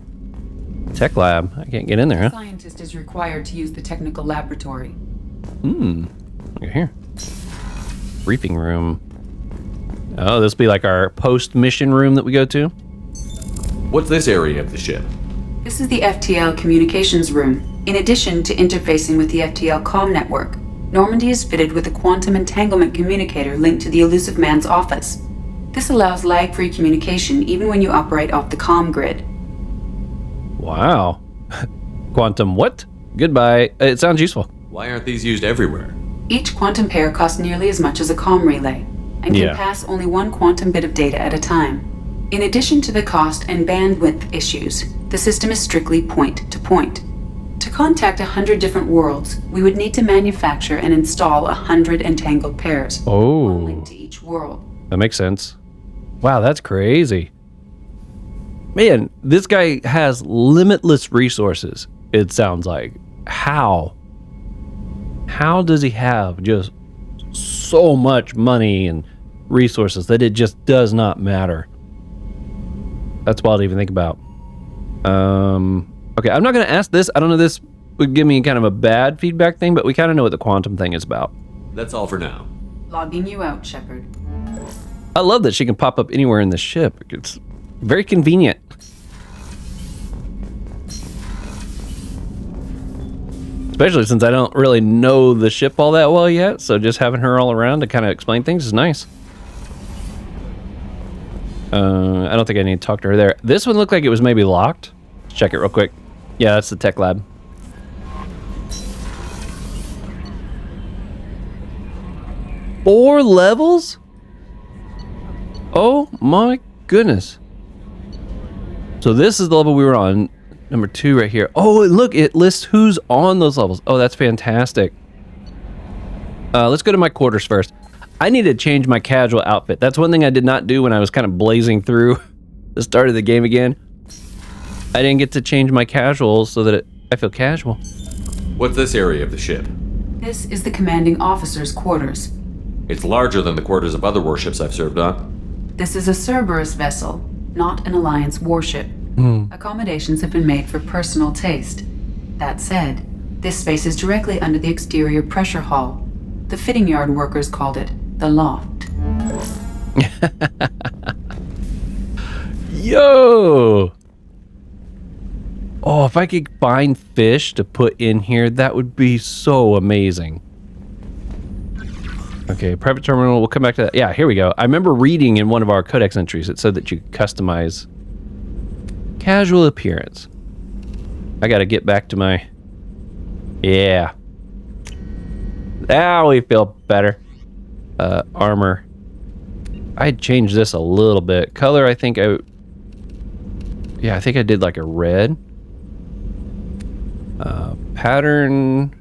Tech lab. I can't get in there, huh? Scientist is required to use the technical laboratory. Look here. Briefing room. Oh, this will be like our post-mission room that we go to? What's this area of the ship? This is the FTL communications room. In addition to interfacing with the FTL comm network, Normandy is fitted with a quantum entanglement communicator linked to the Elusive Man's office. This allows lag-free communication even when you operate off the comm grid. Wow. Quantum what? Goodbye. It sounds useful. Why aren't these used everywhere? Each quantum pair costs nearly as much as a comm relay, and can pass only one quantum bit of data at a time. In addition to the cost and bandwidth issues, the system is strictly point-to-point. To contact 100 different worlds, we would need to manufacture and install 100 entangled pairs. One link to each world. That makes sense. Wow, that's crazy. Man, this guy has limitless resources, it sounds like. How? How does he have just so much money and resources that it just does not matter? That's wild to even think about. Okay, I'm not going to ask this. I don't know if this would give me kind of a bad feedback thing, but we kind of know what the quantum thing is about. That's all for now. Logging you out, Shepard. I love that she can pop up anywhere in the ship. It's very convenient. Especially since I don't really know the ship all that well yet, so just having her all around to kind of explain things is nice. I don't think I need to talk to her there. This one looked like it was maybe locked. Let's check it real quick. Yeah, that's the tech lab. Four levels? Oh my goodness. So this is the level we were on. Number 2 right here. Oh, look, it lists who's on those levels. Oh, that's fantastic. Let's go to my quarters first. I need to change my casual outfit. That's one thing I did not do when I was kind of blazing through the start of the game again. I didn't get to change my casuals so that I feel casual. What's this area of the ship? This is the commanding officer's quarters. It's larger than the quarters of other warships I've served on. This is a Cerberus vessel, not an Alliance warship. Accommodations have been made for personal taste. That said, this space is directly under the exterior pressure hull. The fitting yard workers called it the loft. Yo! Oh, if I could find fish to put in here, that would be so amazing. Okay, private terminal, we'll come back to that. Yeah, here we go. I remember reading in one of our codex entries, it said that you could customize casual appearance. I gotta get back to my... Yeah. Now we feel better. Armor. I'd change this a little bit. Color, I think I... Yeah, I think I did like a red. Pattern...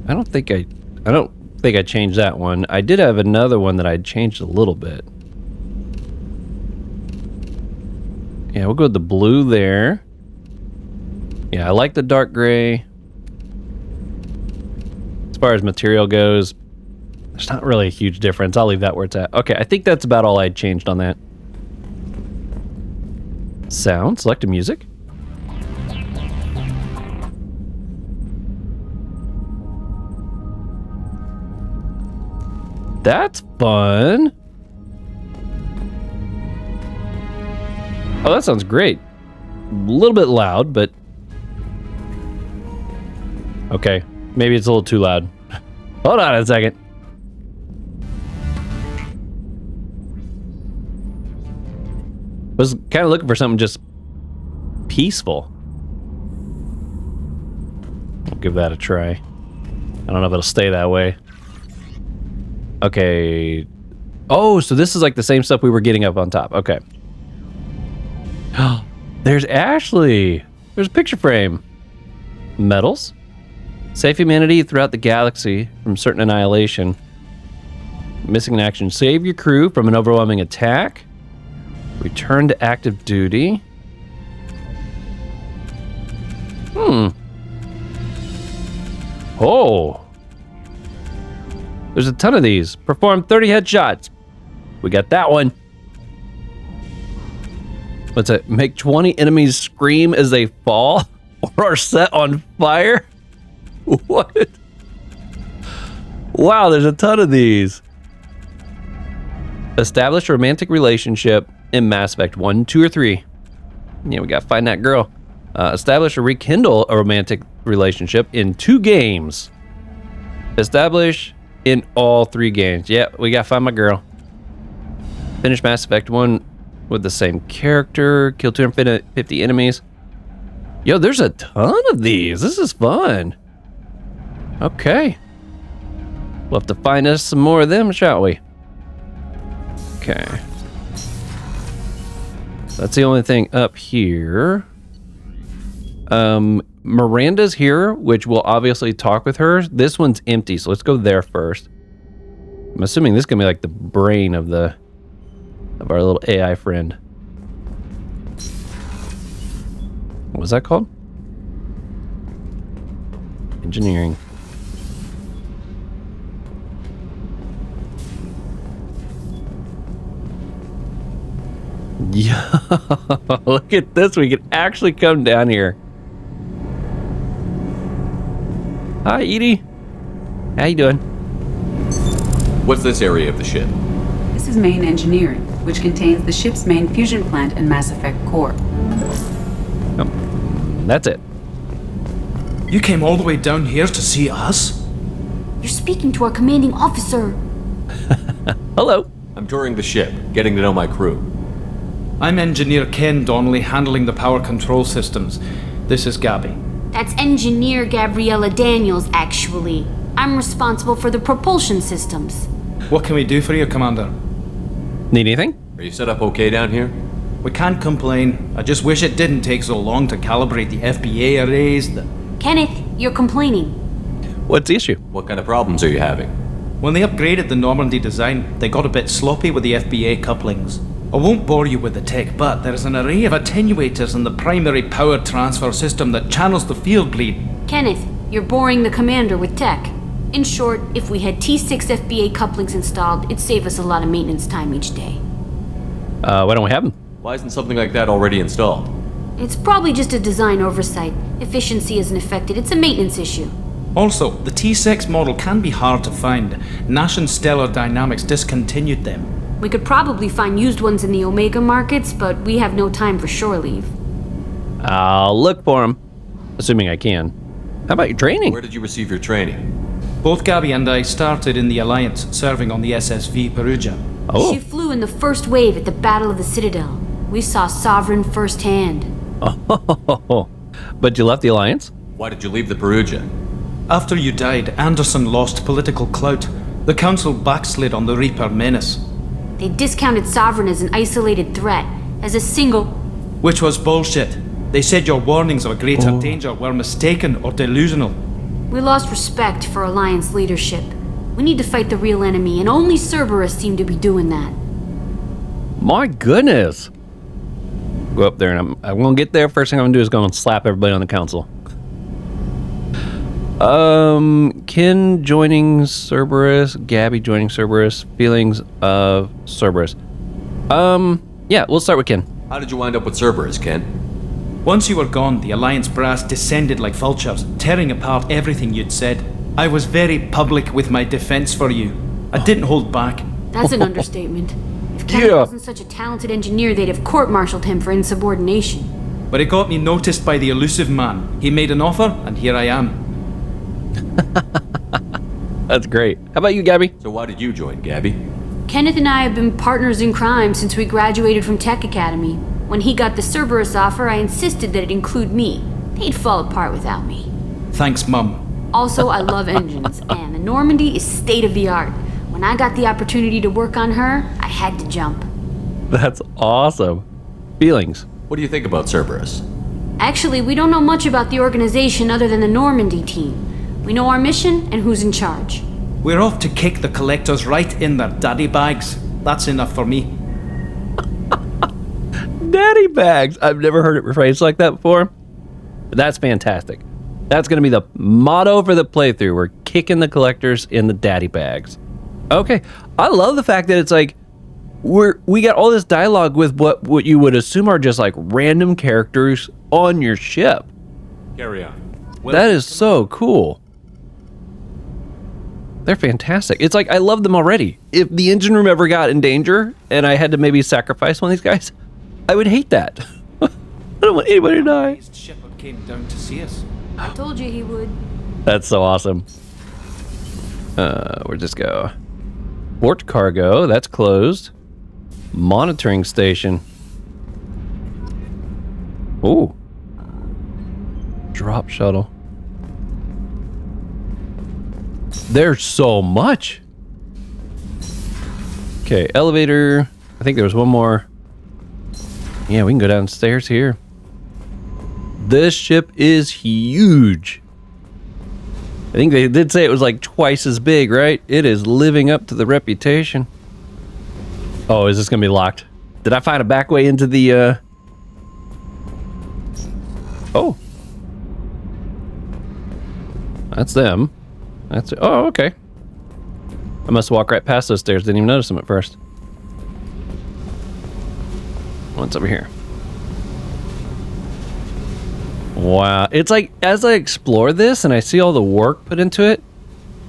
I don't think I changed that one. I did have another one that I'd changed a little bit. Yeah, we'll go with the blue there. Yeah, I like the dark gray. As far as material goes, there's not really a huge difference. I'll leave that where it's at. Okay, I think that's about all I changed on that. Sound, select a music. That's fun. Oh, that sounds great. A little bit loud, but... Okay, maybe it's a little too loud. Hold on a second. Was kind of looking for something just peaceful. I'll give that a try. I don't know if it'll stay that way. Okay. Oh, so this is like the same stuff we were getting up on top. Okay. There's Ashley. There's a picture frame. Medals. Save humanity throughout the galaxy from certain annihilation. Missing in action. Save your crew from an overwhelming attack. Return to active duty. Oh. There's a ton of these. Perform 30 headshots. We got that one. What's it? Make 20 enemies scream as they fall or are set on fire? What? Wow, there's a ton of these. Establish a romantic relationship in Mass Effect 1, 2, or 3. Yeah, we gotta find that girl. Establish or rekindle a romantic relationship in 2 games. Establish in all 3 games. Yeah, we gotta find my girl. Finish Mass Effect 1 with the same character. Kill 250 enemies. Yo, there's a ton of these. This is fun. Okay. We'll have to find us some more of them, shall we? Okay. That's the only thing up here. Miranda's here, which we'll obviously talk with her. This one's empty, so let's go there first. I'm assuming this is gonna be like the brain of our little AI friend. What was that called? Engineering. Yeah, look at this. We can actually come down here. Hi, Edie. How you doing? What's this area of the ship? This is main engineering, which contains the ship's main fusion plant and Mass Effect core. Oh, that's it. You came all the way down here to see us? You're speaking to our commanding officer. Hello. I'm touring the ship, getting to know my crew. I'm Engineer Ken Donnelly, handling the power control systems. This is Gabby. That's Engineer Gabriella Daniels, actually. I'm responsible for the propulsion systems. What can we do for you, Commander? Need anything? Are you set up okay down here? We can't complain. I just wish it didn't take so long to calibrate the FBA arrays. Kenneth, you're complaining. What's the issue? What kind of problems are you having? When they upgraded the Normandy design, they got a bit sloppy with the FBA couplings. I won't bore you with the tech, but there is an array of attenuators in the primary power transfer system that channels the field bleed. Kenneth, you're boring the commander with tech. In short, if we had T6 FBA couplings installed, it'd save us a lot of maintenance time each day. Why don't we have them? Why isn't something like that already installed? It's probably just a design oversight. Efficiency isn't affected, it's a maintenance issue. Also, the T6 model can be hard to find. Nash and Stellar Dynamics discontinued them. We could probably find used ones in the Omega markets, but we have no time for shore leave. I'll look for them, assuming I can. How about your training? Where did you receive your training? Both Gabby and I started in the Alliance, serving on the SSV Perugia. Oh. She flew in the first wave at the Battle of the Citadel. We saw Sovereign firsthand. Oh, but you left the Alliance? Why did you leave the Perugia? After you died, Anderson lost political clout. The Council backslid on the Reaper menace. They discounted Sovereign as an isolated threat, as a single... Which was bullshit. They said your warnings of a greater danger were mistaken or delusional. We lost respect for Alliance leadership. We need to fight the real enemy, and only Cerberus seem to be doing that. My goodness. Go up there, and I'm gonna get there. First thing I'm gonna do is go and slap everybody on the council. Ken joining Cerberus, Gabby joining Cerberus, feelings of Cerberus. Yeah, we'll start with Ken. How did you wind up with Cerberus, Ken? Once you were gone, the Alliance brass descended like vultures, tearing apart everything you'd said. I was very public with my defense for you. I didn't hold back. That's an understatement. If Kenneth wasn't such a talented engineer, they'd have court-martialed him for insubordination. But it got me noticed by the elusive man. He made an offer, and here I am. That's great. How about you, Gabby? So why did you join, Gabby? Kenneth and I have been partners in crime since we graduated from Tech Academy. When he got the Cerberus offer, I insisted that it include me. They'd fall apart without me. Thanks, Mum. Also, I love engines, and the Normandy is state-of-the-art. When I got the opportunity to work on her, I had to jump. That's awesome. Feelings. What do you think about Cerberus? Actually, we don't know much about the organization other than the Normandy team. We know our mission and who's in charge. We're off to kick the collectors right in their daddy bags. That's enough for me. Daddy bags. I've never heard it phrased like that before. But that's fantastic. That's going to be the motto for the playthrough. We're kicking the collectors in the daddy bags. Okay. I love the fact that it's like we got all this dialogue with what you would assume are just like random characters on your ship. Carry on. That is so cool. They're fantastic. It's like I love them already. If the engine room ever got in danger and I had to maybe sacrifice one of these guys, I would hate that. I don't want anybody to die. Shepard came down to see us. I told you he would. That's so awesome. Where'd this go? Port cargo, that's closed. Monitoring station. Ooh. Drop shuttle. There's so much. Okay, elevator. I think there was one more. Yeah, we can go downstairs here. This ship is huge. I think they did say it was like twice as big, right? It is living up to the reputation. Oh, is this gonna be locked? Did I find a back way into the, Oh. That's them. That's it. Oh, okay. I must walk right past those stairs. Didn't even notice them at first. What's over here? Wow. It's like, as I explore this and I see all the work put into it,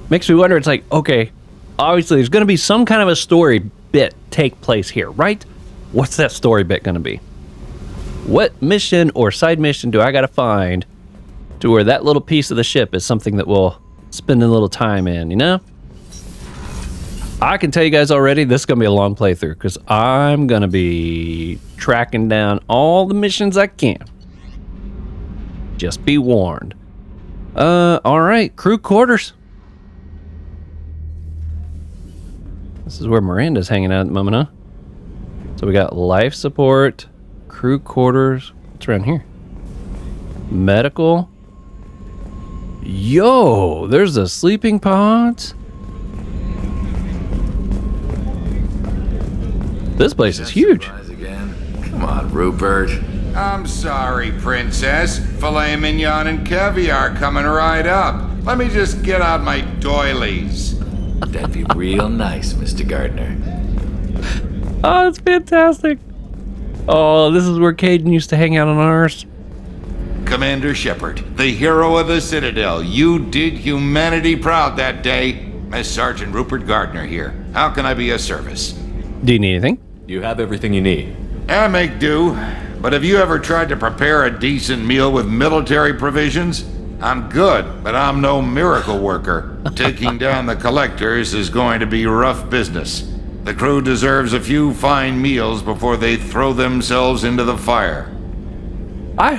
makes me wonder, it's like, okay, obviously there's going to be some kind of a story bit take place here, right? What's that story bit going to be? What mission or side mission do I got to find to where that little piece of the ship is something that we'll spend a little time in, you know? I can tell you guys already, this is going to be a long playthrough because I'm going to be tracking down all the missions I can. Just be warned. All right, crew quarters. This is where Miranda's hanging out at the moment, huh? So we got life support, crew quarters. What's around here? Medical. Yo, there's the sleeping pods. This place is huge. Come on, Rupert. I'm sorry, Princess. Filet mignon and caviar coming right up. Let me just get out my doilies. That'd be real nice, Mr. Gardner. Oh, it's fantastic. Oh, this is where Caden used to hang out on ours. Commander Shepard, the hero of the Citadel. You did humanity proud that day. Miss Sergeant Rupert Gardner here. How can I be of service? Do you need anything? You have everything you need. I make do. But have you ever tried to prepare a decent meal with military provisions? I'm good, but I'm no miracle worker. Taking down the collectors is going to be rough business. The crew deserves a few fine meals before they throw themselves into the fire. I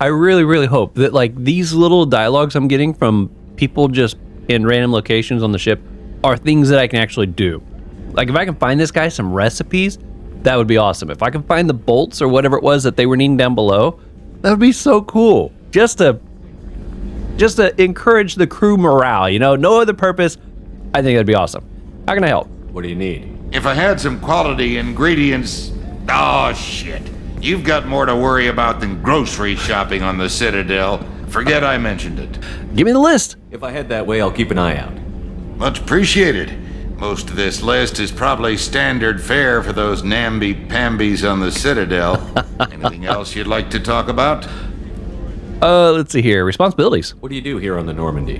really, really hope that like these little dialogues I'm getting from people just in random locations on the ship are things that I can actually do. Like if I can find this guy some recipes, that would be awesome. If I can find the bolts or whatever it was that they were needing down below, that would be so cool. Just to encourage the crew morale, you know, no other purpose. I think that'd be awesome. How can I help? What do you need? If I had some quality ingredients... Oh, shit. You've got more to worry about than grocery shopping on the Citadel. Forget I mentioned it. Give me the list. If I head that way, I'll keep an eye out. Much appreciated. Most of this list is probably standard fare for those namby-pambies on the Citadel. Anything else you'd like to talk about? Let's see here. Responsibilities. What do you do here on the Normandy?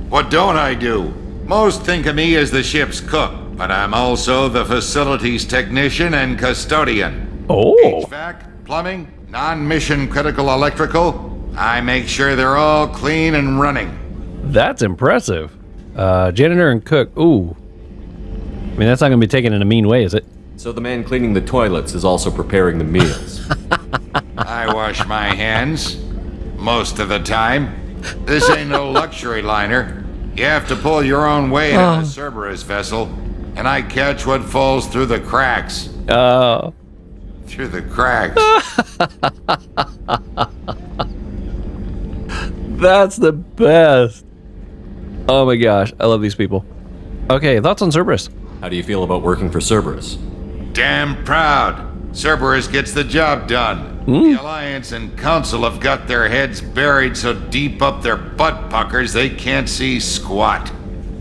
What don't I do? Most think of me as the ship's cook, but I'm also the facilities technician and custodian. Oh. HVAC, plumbing, non-mission critical electrical. I make sure they're all clean and running. That's impressive. Janitor and cook. Ooh. I mean, that's not going to be taken in a mean way, is it? So the man cleaning the toilets is also preparing the meals. I wash my hands. Most of the time. This ain't no luxury liner. You have to pull your own weight in a Cerberus vessel, and I catch what falls through the cracks. Oh. Through the cracks. That's the best. Oh my gosh, I love these people. Okay, thoughts on Cerberus? How do you feel about working for Cerberus? Damn proud. Cerberus gets the job done. The Alliance and Council have got their heads buried so deep up their butt puckers they can't see squat.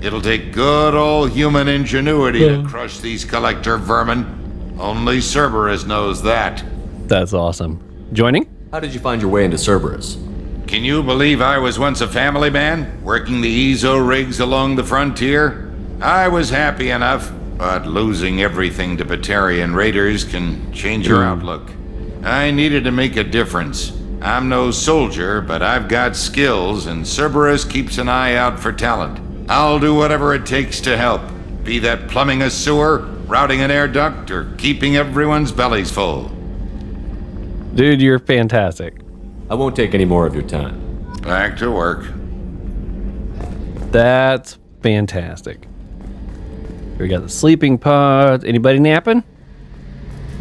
It'll take good old human ingenuity to crush these collector vermin. Only Cerberus knows that. That's awesome. Joining? How did you find your way into Cerberus? Can you believe I was once a family man, working the EZO rigs along the frontier? I was happy enough, but losing everything to Batarian raiders can change your outlook. I needed to make a difference. I'm no soldier, but I've got skills, and Cerberus keeps an eye out for talent. I'll do whatever it takes to help, be that plumbing a sewer, routing an air duct, or keeping everyone's bellies full. Dude, you're fantastic. I won't take any more of your time. Back to work. That's fantastic. We got the sleeping pod. Anybody napping?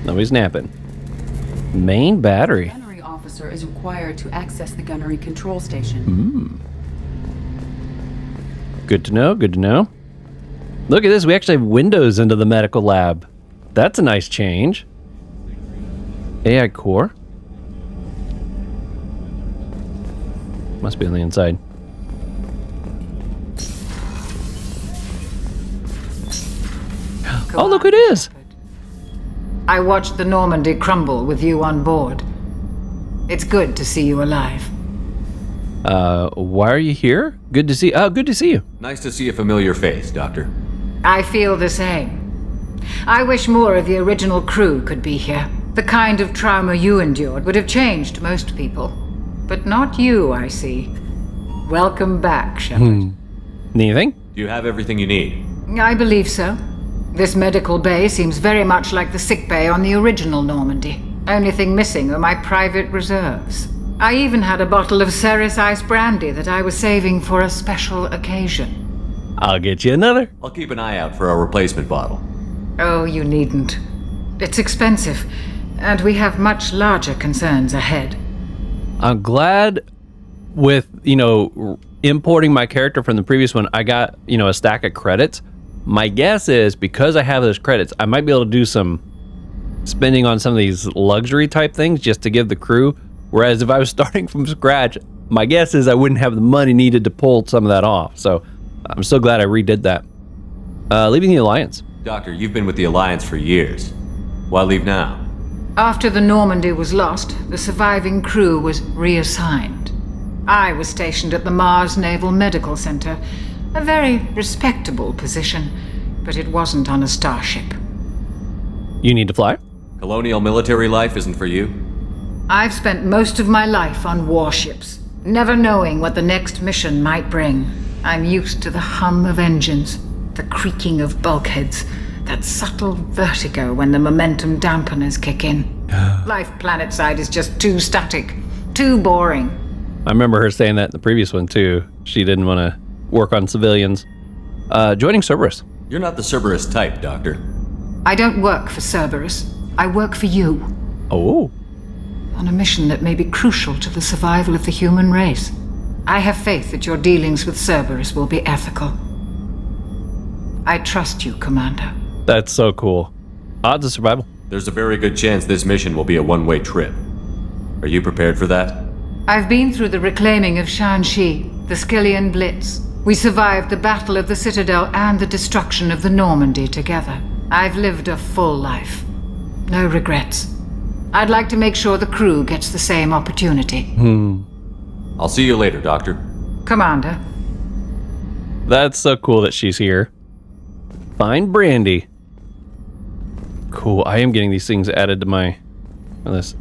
Nobody's napping. Main battery. The gunnery officer is required to access the gunnery control station. Good to know, good to know. Look at this, we actually have windows into the medical lab. That's a nice change. AI core. Must be on the inside. Oh, look who it is. I watched the Normandy crumble with you on board. It's good to see you alive. Why are you here? Good to see. Oh, good to see you. Nice to see a familiar face, Doctor. I feel the same. I wish more of the original crew could be here. The kind of trauma you endured would have changed most people. But not you, I see. Welcome back, Shepard. Anything? Do you have everything you need? I believe so. This medical bay seems very much like the sick bay on the original Normandy. Only thing missing are my private reserves. I even had a bottle of Ceres Ice brandy that I was saving for a special occasion. I'll get you another. I'll keep an eye out for a replacement bottle. Oh, you needn't. It's expensive, and we have much larger concerns ahead. I'm glad with, importing my character from the previous one, I got, a stack of credits. My guess is because I have those credits, I might be able to do some spending on some of these luxury type things just to give the crew. Whereas if I was starting from scratch, my guess is I wouldn't have the money needed to pull some of that off. So I'm so glad I redid that. Leaving the Alliance. Doctor, you've been with the Alliance for years. Why leave now? After the Normandy was lost, the surviving crew was reassigned. I was stationed at the Mars Naval Medical Center, a very respectable position, but it wasn't on a starship. You need to fly? Colonial military life isn't for you? I've spent most of my life on warships, never knowing what the next mission might bring. I'm used to the hum of engines, the creaking of bulkheads, that subtle vertigo when the momentum dampeners kick in. Life planetside is just too static, too boring. I remember her saying that in the previous one too. She didn't want to work on civilians. Joining Cerberus. You're not the Cerberus type, Doctor. I don't work for Cerberus. I work for you. Oh. On a mission that may be crucial to the survival of the human race. I have faith that your dealings with Cerberus will be ethical. I trust you, Commander. That's so cool. Odds of survival. There's a very good chance this mission will be a one-way trip. Are you prepared for that? I've been through the reclaiming of Shanxi, the Skillian Blitz. We survived the Battle of the Citadel and the destruction of the Normandy together. I've lived a full life. No regrets. I'd like to make sure the crew gets the same opportunity. I'll see you later, Doctor. Commander. That's so cool that she's here. Find Brandy. Cool. I am getting these things added to my list.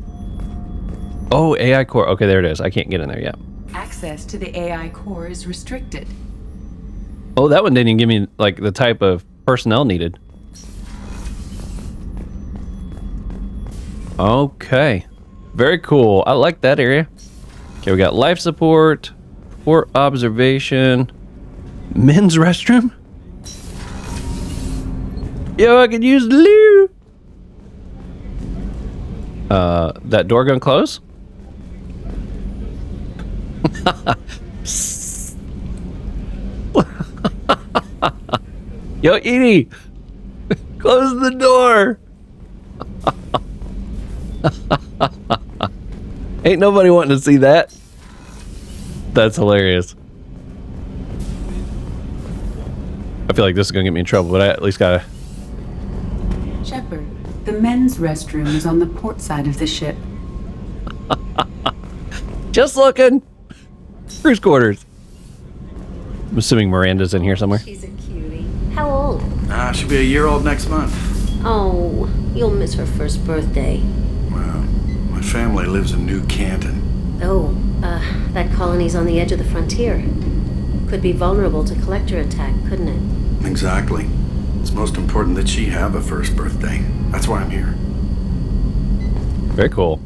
Oh, AI core. Okay, there it is. I can't get in there yet. Access to the AI core is restricted. Oh, that one didn't even give me like the type of personnel needed. Okay. Very cool. I like that area. Okay, we got life support, port observation, men's restroom. Yo, I could use the loo. That door gonna close? Yo, Edie, close the door. Ain't nobody wanting to see that. That's hilarious. I feel like this is gonna get me in trouble, but I at least gotta... Shepard, the men's restroom is on the port side of the ship. Just looking. Crew's quarters. I'm assuming Miranda's in here somewhere. She's a cutie. How old? She'll be a year old next month. Oh, you'll miss her first birthday. Well, my family lives in New Canton. Oh, that colony's on the edge of the frontier. Could be vulnerable to collector attack, couldn't it? Exactly. It's most important that she have a first birthday. That's why I'm here. Very cool.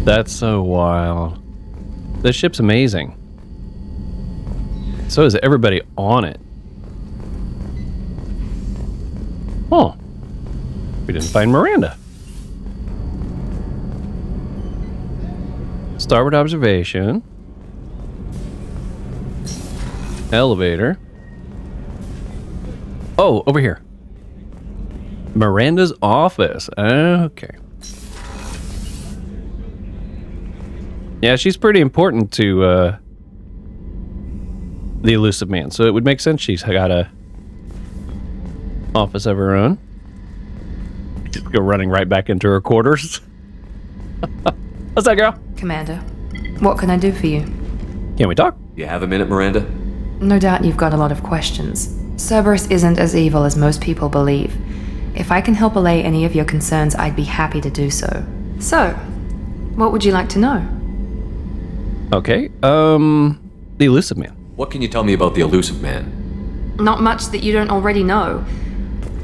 That's so wild. This ship's amazing. So is everybody on it. Oh. We didn't find Miranda. Starboard observation. Elevator. Oh, over here. Miranda's office. Okay. Yeah, she's pretty important to the elusive man, so it would make sense she's got a office of her own. Just go running right back into her quarters. What's that, girl? Commander, what can I do for you? Can we talk? You have a minute, Miranda? No doubt you've got a lot of questions. Cerberus isn't as evil as most people believe. If I can help allay any of your concerns, I'd be happy to do so. So, what would you like to know? Okay, the elusive man. What can you tell me about the elusive man? Not much that you don't already know.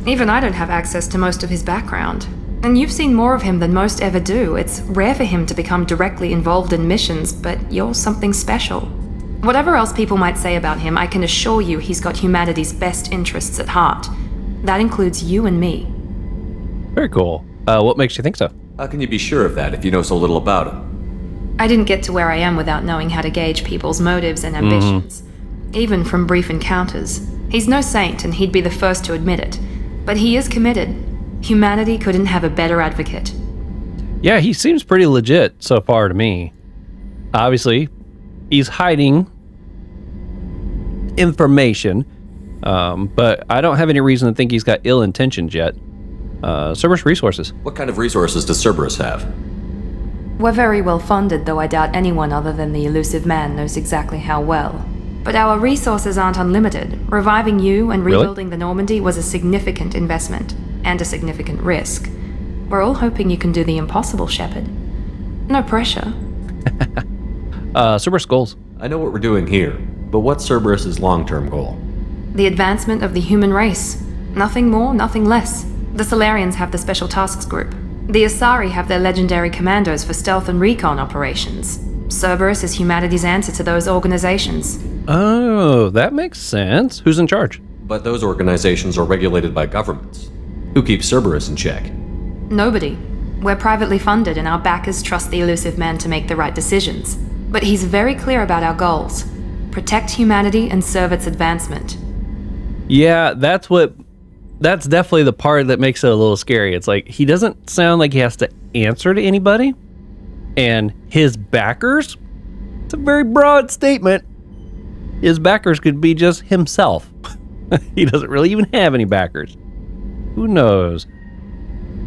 Even I don't have access to most of his background. And you've seen more of him than most ever do. It's rare for him to become directly involved in missions, but you're something special. Whatever else people might say about him, I can assure you he's got humanity's best interests at heart. That includes you and me. Very cool. What makes you think so? How can you be sure of that if you know so little about him? I didn't get to where I am without knowing how to gauge people's motives and ambitions. Even from brief encounters. He's no saint, and he'd be the first to admit it. But he is committed. Humanity couldn't have a better advocate. Yeah, he seems pretty legit so far to me. Obviously, he's hiding information, but I don't have any reason to think he's got ill intentions yet. Cerberus resources. What kind of resources does Cerberus have? We're very well funded, though I doubt anyone other than the elusive man knows exactly how well. But our resources aren't unlimited. Reviving you and rebuilding the Normandy was a significant investment, and a significant risk. We're all hoping you can do the impossible, Shepard. No pressure. Cerberus goals. I know what we're doing here, but what's Cerberus's long-term goal? The advancement of the human race. Nothing more, nothing less. The Solarians have the Special Tasks Group. The Asari have their legendary commandos for stealth and recon operations. Cerberus is humanity's answer to those organizations. Oh, that makes sense. Who's in charge? But those organizations are regulated by governments. Who keeps Cerberus in check? Nobody. We're privately funded, and our backers trust the elusive man to make the right decisions. But he's very clear about our goals. Protect humanity and serve its advancement. Yeah, that's definitely the part that makes it a little scary. It's like, he doesn't sound like he has to answer to anybody. And his backers? It's a very broad statement. His backers could be just himself. He doesn't really even have any backers. Who knows?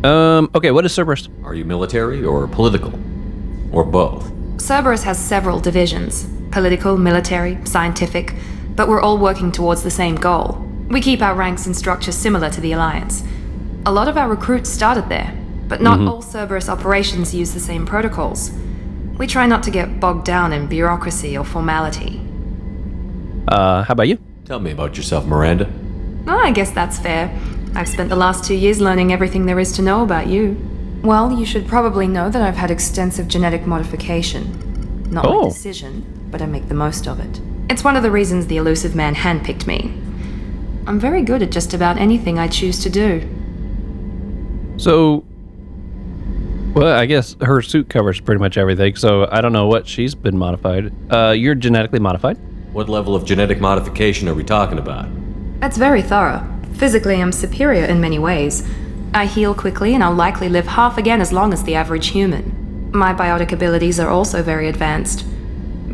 Okay, what is Cerberus? Are you military or political? Or both? Cerberus has several divisions. Political, military, scientific, but we're all working towards the same goal. We keep our ranks and structure similar to the Alliance. A lot of our recruits started there, but not all Cerberus operations use the same protocols. We try not to get bogged down in bureaucracy or formality. How about you? Tell me about yourself, Miranda. Oh, I guess that's fair. I've spent the last 2 years learning everything there is to know about you. Well, you should probably know that I've had extensive genetic modification. Not my decision, but I make the most of it. It's one of the reasons the elusive man handpicked me. I'm very good at just about anything I choose to do. So, well, I guess her suit covers pretty much everything, so I don't know what she's been modified. You're genetically modified? What level of genetic modification are we talking about? That's very thorough. Physically, I'm superior in many ways. I heal quickly, and I'll likely live half again as long as the average human. My biotic abilities are also very advanced.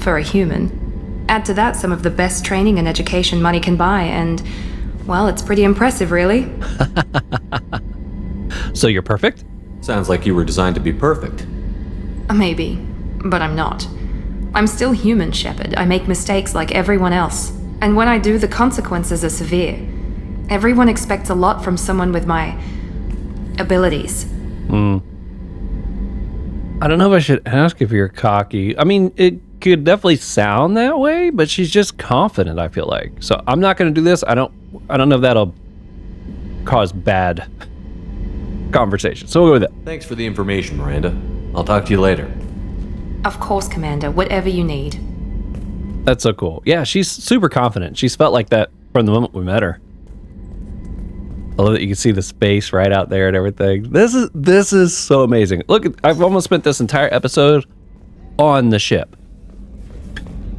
for a human. Add to that some of the best training and education money can buy, and, well, it's pretty impressive, really. So you're perfect? Sounds like you were designed to be perfect. Maybe, but I'm not. I'm still human, Shepard. I make mistakes like everyone else. And when I do, the consequences are severe. Everyone expects a lot from someone with my abilities. I don't know if I should ask if you're cocky. I mean, it could definitely sound that way, but she's just confident, I feel like. So I'm not going to do this. I don't know if that'll cause bad conversation. So we'll go with it. Thanks for the information, Miranda. I'll talk to you later. Of course, Commander. Whatever you need. That's so cool. Yeah, she's super confident. She's felt like that from the moment we met her. I love that you can see the space right out there and everything. This is so amazing. Look, I've almost spent this entire episode on the ship.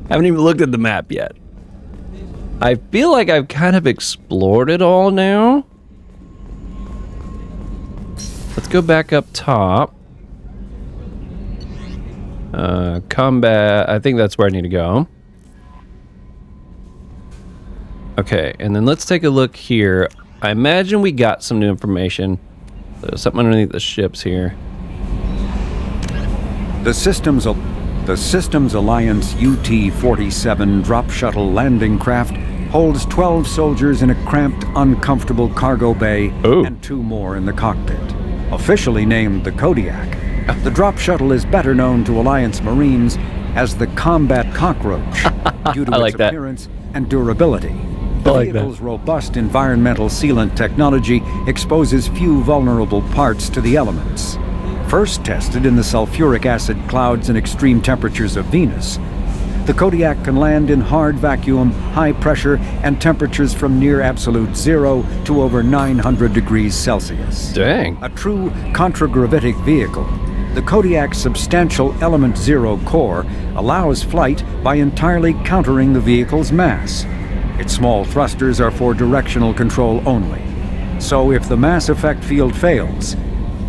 Haven't even looked at the map yet. I feel like I've kind of explored it all now. Let's go back up top. Combat, I think that's where I need to go. Okay, and then let's take a look here. I imagine we got some new information. There's something underneath the ships here. The Systems Alliance UT-47 drop shuttle landing craft holds 12 soldiers in a cramped, uncomfortable cargo bay and 2 more in the cockpit. Officially named the Kodiak, the drop shuttle is better known to Alliance Marines as the Combat Cockroach due to its appearance and durability. The vehicle's robust environmental sealant technology exposes few vulnerable parts to the elements. First tested in the sulfuric acid clouds and extreme temperatures of Venus, the Kodiak can land in hard vacuum, high pressure, and temperatures from near absolute zero to over 900 degrees Celsius. Dang. A true contragravitic vehicle, the Kodiak's substantial Element Zero core allows flight by entirely countering the vehicle's mass. Its small thrusters are for directional control only. So if the mass effect field fails,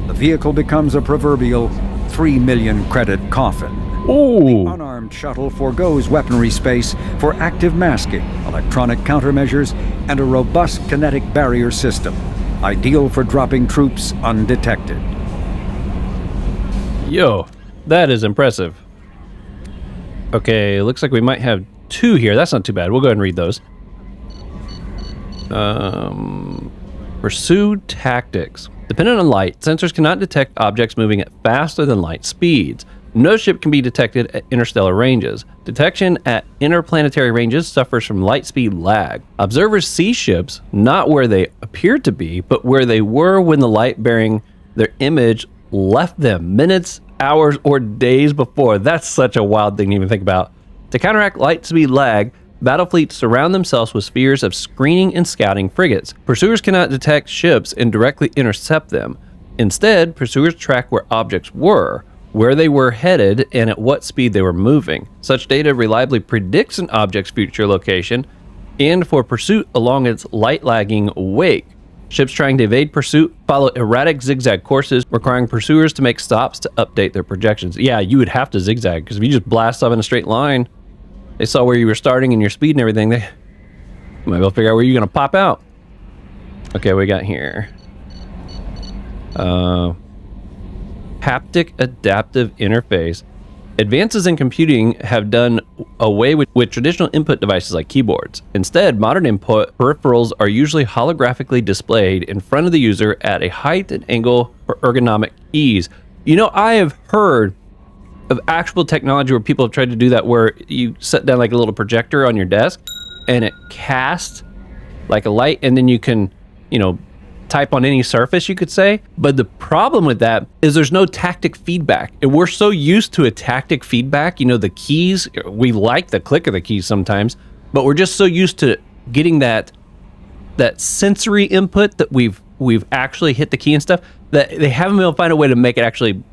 the vehicle becomes a proverbial 3 million credit coffin. Ooh. The unarmed shuttle forgoes weaponry space for active masking, electronic countermeasures, and a robust kinetic barrier system, ideal for dropping troops undetected. Yo, that is impressive. Okay, looks like we might have 2 here. That's not too bad. We'll go ahead and read those. Pursue tactics. Dependent on light, sensors cannot detect objects moving at faster than light speeds. No ship can be detected at interstellar ranges. Detection at interplanetary ranges suffers from light speed lag. Observers see ships not where they appear to be, but where they were when the light bearing their image left them minutes, hours, or days before. That's such a wild thing to even think about. To counteract light speed lag, battle fleets surround themselves with spheres of screening and scouting frigates. Pursuers cannot detect ships and directly intercept them. Instead, pursuers track where objects were, where they were headed, and at what speed they were moving. Such data reliably predicts an object's future location and for pursuit along its light-lagging wake. Ships trying to evade pursuit follow erratic zigzag courses, requiring pursuers to make stops to update their projections. Yeah, you would have to zigzag, because if you just blast off in a straight line, they saw where you were starting and your speed and everything, they might be able to figure out where you're going to pop out. Okay, what we got here? Haptic adaptive interface. Advances in computing have done away with traditional input devices like keyboards. Instead, modern input peripherals are usually holographically displayed in front of the user at a height and angle for ergonomic ease. You know, I have heard of actual technology where people have tried to do that, where you set down like a little projector on your desk and it casts like a light, and then you can, you know, type on any surface, you could say. But the problem with that is there's no tactic feedback, and we're so used to a tactic feedback. You know, the keys, we like the click of the keys sometimes, but we're just so used to getting that sensory input that we've actually hit the key and stuff, that they haven't been able to find a way to make it actually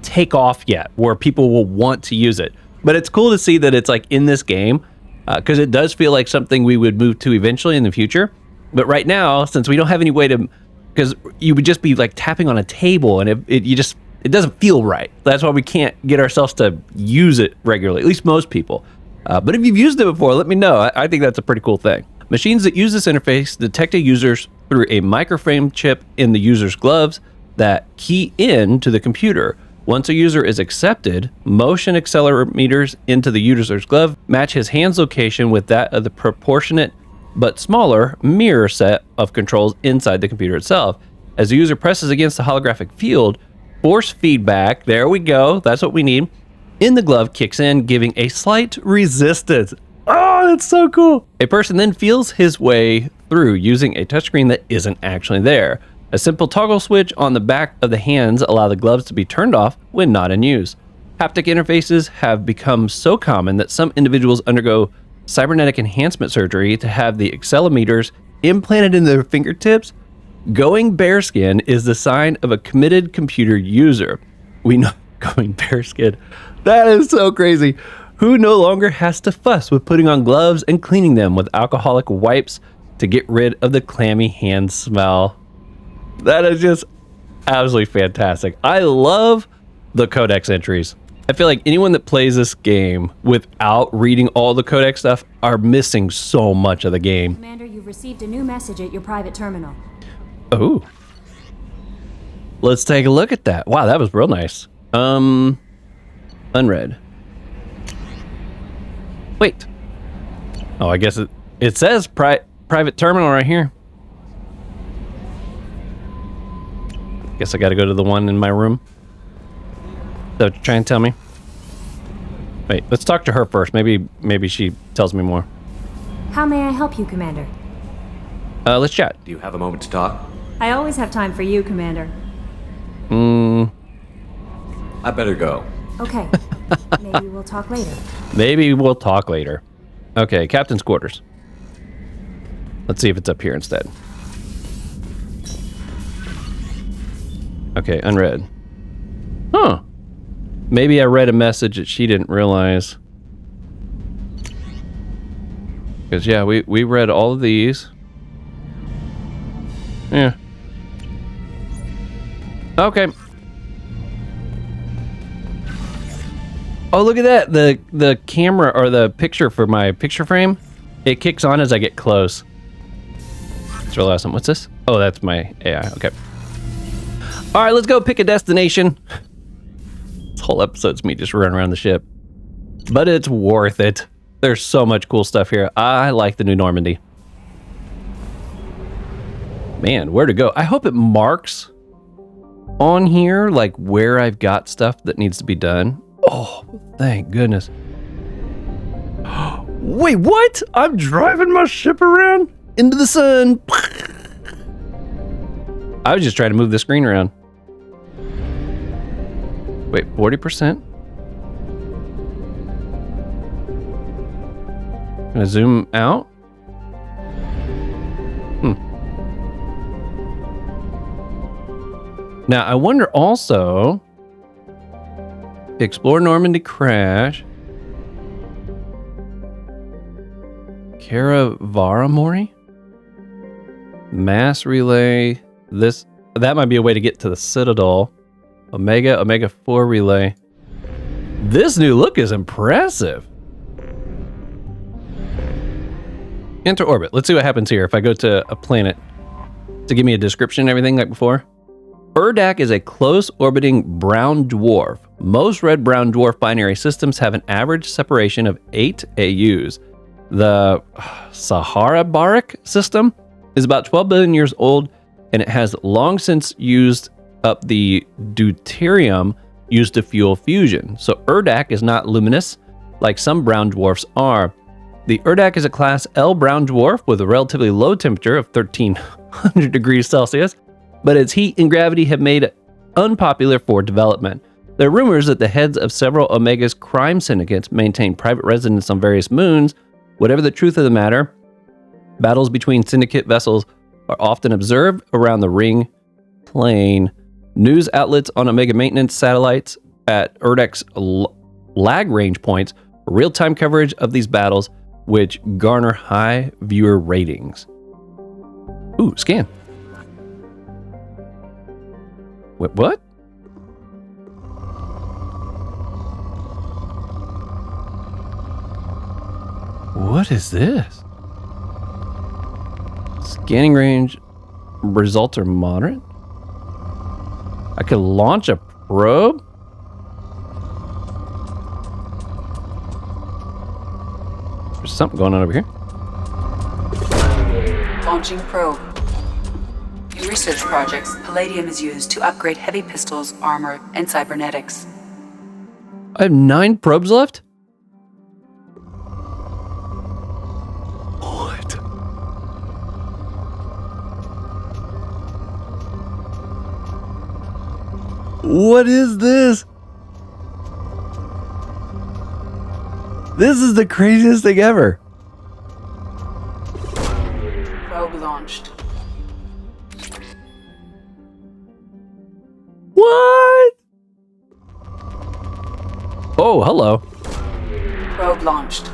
take off yet, where people will want to use it. But it's cool to see that it's like in this game, because it does feel like something we would move to eventually in the future. But right now, since we don't have any way to, because you would just be like tapping on a table, and you just it doesn't feel right. That's why we can't get ourselves to use it regularly, at least most people. But if you've used it before, let me know. I think that's a pretty cool thing. Machines that use this interface detect a users through a microframe chip in the user's gloves that key in to the computer. Once a user is accepted, motion accelerometers into the user's glove match his hand's location with that of the proportionate but smaller mirror set of controls inside the computer itself. As the user presses against the holographic field, force feedback, there we go, that's what we need, in the glove kicks in, giving a slight resistance. Oh, that's so cool. A person then feels his way through using a touchscreen that isn't actually there. A simple toggle switch on the back of the hands allow the gloves to be turned off when not in use. Haptic interfaces have become so common that some individuals undergo cybernetic enhancement surgery to have the accelerometers implanted in their fingertips. Going bearskin is the sign of a committed computer user. We know going bearskin. That is so crazy. Who no longer has to fuss with putting on gloves and cleaning them with alcoholic wipes to get rid of the clammy hand smell. That is just absolutely fantastic. I love the codex entries. I feel like anyone that plays this game without reading all the codex stuff are missing so much of the game. Commander, you've received a new message at your private terminal. Oh. Let's take a look at that. Wow, that was real nice. Unread. Wait. Oh, I guess it says private terminal right here. Guess I gotta go to the one in my room. So try and tell me. Wait, let's talk to her first. Maybe she tells me more. How may I help you, Commander? Let's chat. Do you have a moment to talk? I always have time for you, Commander. I better go. Okay. Maybe we'll talk later. Maybe we'll talk later. Okay, captain's quarters. Let's see if it's up here instead. Okay, unread. Huh. Maybe I read a message that she didn't realize. Because, yeah, we read all of these. Yeah. Okay. Oh, look at that. The camera or the picture for my picture frame, it kicks on as I get close. Let's roll awesome. What's this? Oh, that's my AI. Okay. All right, let's go pick a destination. This whole episode's me just running around the ship. But it's worth it. There's so much cool stuff here. I like the new Normandy. Man, where to go? I hope it marks on here, like where I've got stuff that needs to be done. Oh, thank goodness. Wait, what? I'm driving my ship around into the sun. I was just trying to move the screen around. Wait, 40%? Gonna zoom out. Now, I wonder also, explore Normandy crash. Caravaramori? Mass relay. That might be a way to get to the Citadel. Omega 4 relay. This new look is impressive. Enter orbit. Let's see what happens here if I go to a planet to give me a description and everything like before. Urdak is a close orbiting brown dwarf. Most red-brown dwarf binary systems have an average separation of 8 AUs. The Sahara Barak system is about 12 billion years old, and it has long since used up the deuterium used to fuel fusion. So Urdak is not luminous like some brown dwarfs are. The Urdak is a class L brown dwarf with a relatively low temperature of 1300 degrees Celsius, but its heat and gravity have made it unpopular for development. There are rumors that the heads of several Omega's crime syndicates maintain private residence on various moons. Whatever the truth of the matter, battles between syndicate vessels are often observed around the ring plane. News outlets on Omega maintenance satellites at Urdak's lag range points for real-time coverage of these battles, which garner high viewer ratings. Ooh, scan. Wait, what? What is this? Scanning range results are moderate. I could launch a probe? There's something going on over here. Launching probe. In research projects, palladium is used to upgrade heavy pistols, armor, and cybernetics. I have 9 probes left? What? What is this? This is the craziest thing ever. Probe launched. What? Oh, hello. Probe launched.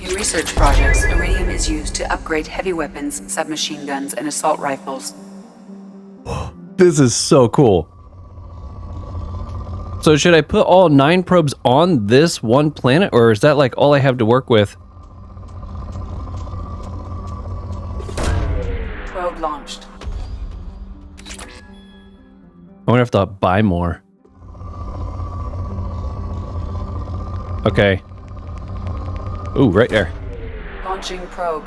In research projects, iridium is used to upgrade heavy weapons, submachine guns, and assault rifles. This is so cool. So should I put all 9 probes on this one planet, or is that like all I have to work with? Probe launched. I wonder if they'll buy more. Okay. Ooh, right there. Launching probe.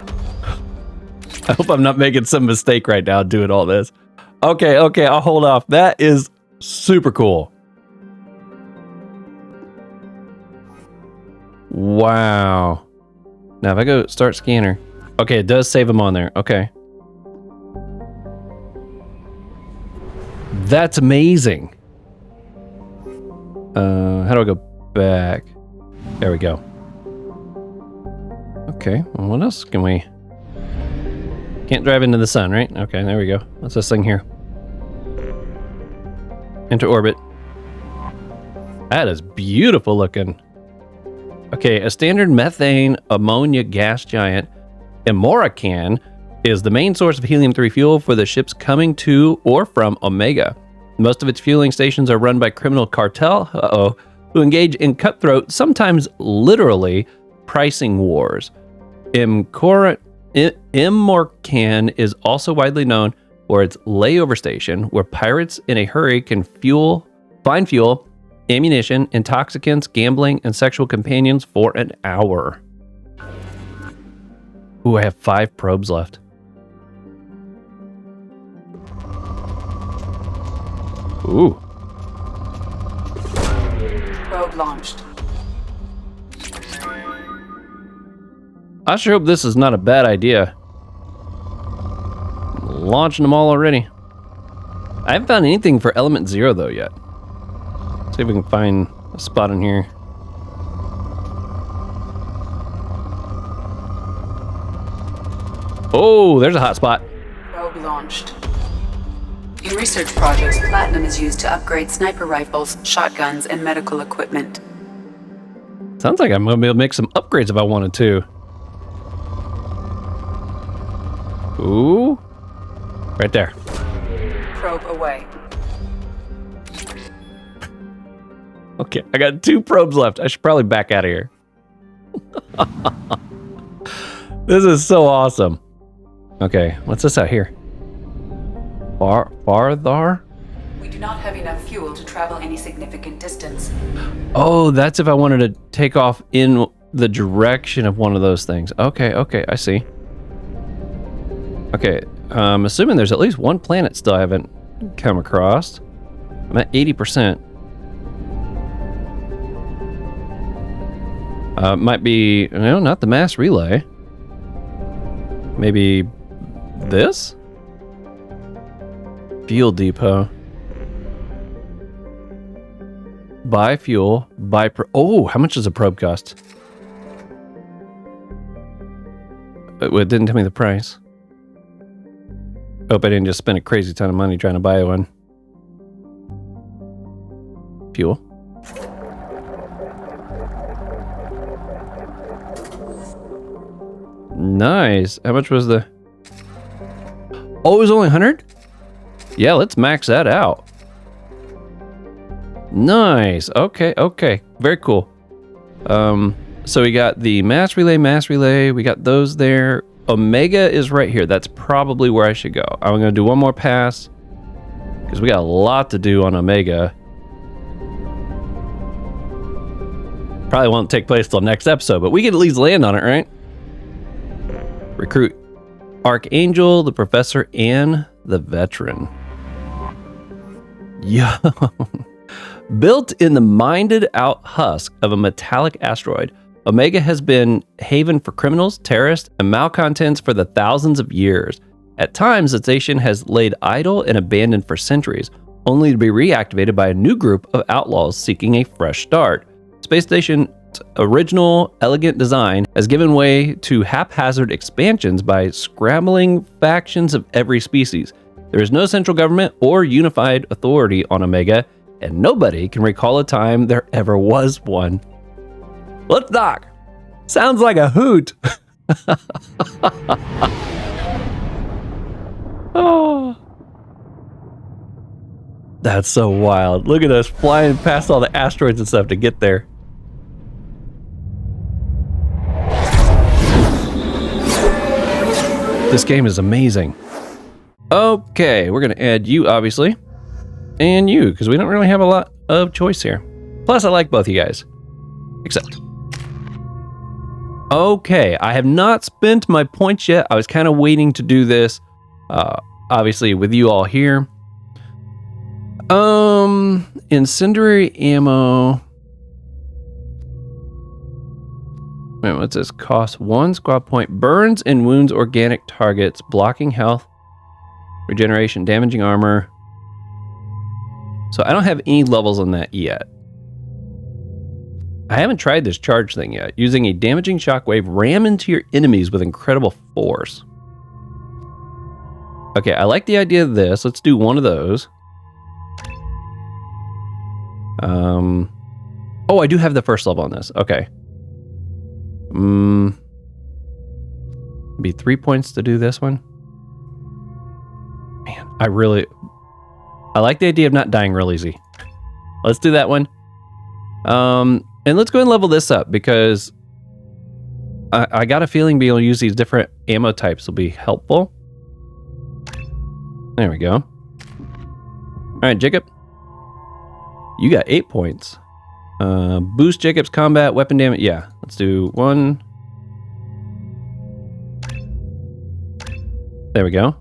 I hope I'm not making some mistake right now doing all this. Okay, I'll hold off. That is super cool. Wow. Now if I go start scanner. Okay, it does save them on there. Okay. That's amazing. How do I go back? There we go. Okay, well, what else can we... Can't drive into the sun, right? Okay, there we go. What's this thing here? Enter orbit. That is beautiful looking. Okay, a standard methane ammonia gas giant, Emoracan, is the main source of helium-3 fuel for the ships coming to or from Omega. Most of its fueling stations are run by criminal cartel, who engage in cutthroat, sometimes literally, pricing wars. Emoracan is also widely known for its layover station, where pirates in a hurry can find fuel, ammunition, intoxicants, gambling, and sexual companions for an hour. Ooh, I have 5 probes left. Ooh. Probe launched. I sure hope this is not a bad idea. Launching them all already. I haven't found anything for Element 0 though yet. See if we can find a spot in here. Oh, there's a hot spot. Probe launched. In research projects, platinum is used to upgrade sniper rifles, shotguns, and medical equipment. Sounds like I'm gonna be able to make some upgrades if I wanted to. Ooh. Right there. Probe away. Okay, I got 2 probes left. I should probably back out of here. This is so awesome. Okay, what's this out here? Farthar? We do not have enough fuel to travel any significant distance. Oh, that's if I wanted to take off in the direction of one of those things. Okay, I see. Okay, I'm assuming there's at least one planet still I haven't come across. I'm at 80%. Might be, no, not the mass relay. Maybe this? Fuel depot. Buy fuel, buy oh, how much does a probe cost? It didn't tell me the price. Hope I didn't just spend a crazy ton of money trying to buy one. Fuel. Nice. How much was the... Oh, it was only 100? Yeah, let's max that out. Nice. Okay. Very cool. So we got the mass relay. We got those there. Omega is right here. That's probably where I should go. I'm going to do one more pass because we got a lot to do on Omega. Probably won't take place till next episode, but we can at least land on it, right? Recruit Archangel, the Professor, and the Veteran. Yo. Built in the minded out husk of a metallic asteroid, Omega has been haven for criminals, terrorists, and malcontents for the thousands of years. At times, the station has laid idle and abandoned for centuries, only to be reactivated by a new group of outlaws seeking a fresh start. Space Station's original, elegant design has given way to haphazard expansions by scrambling factions of every species. There is no central government or unified authority on Omega, and nobody can recall a time there ever was one. Let's dock. Sounds like a hoot. Oh. That's so wild. Look at us flying past all the asteroids and stuff to get there. This game is amazing. Okay, we're going to add you, obviously. And you, because we don't really have a lot of choice here. Plus, I like both you guys. Except. Okay, I have not spent my points yet. I was kind of waiting to do this, obviously, with you all here. Incendiary ammo. Wait, what's this? Cost 1 squad point. Burns and wounds organic targets. Blocking health. Regeneration. Damaging armor. So I don't have any levels on that yet. I haven't tried this charge thing yet. Using a damaging shockwave, ram into your enemies with incredible force. Okay, I like the idea of this. Let's do one of those. Oh, I do have the first level on this. Okay. Be 3 points to do this one. Man, I like the idea of not dying real easy. Let's do that one. And let's go ahead and level this up because I got a feeling being able to use these different ammo types will be helpful. There we go. All right, Jacob. You got 8 points. Boost Jacob's combat weapon damage. Yeah, let's do one. There we go.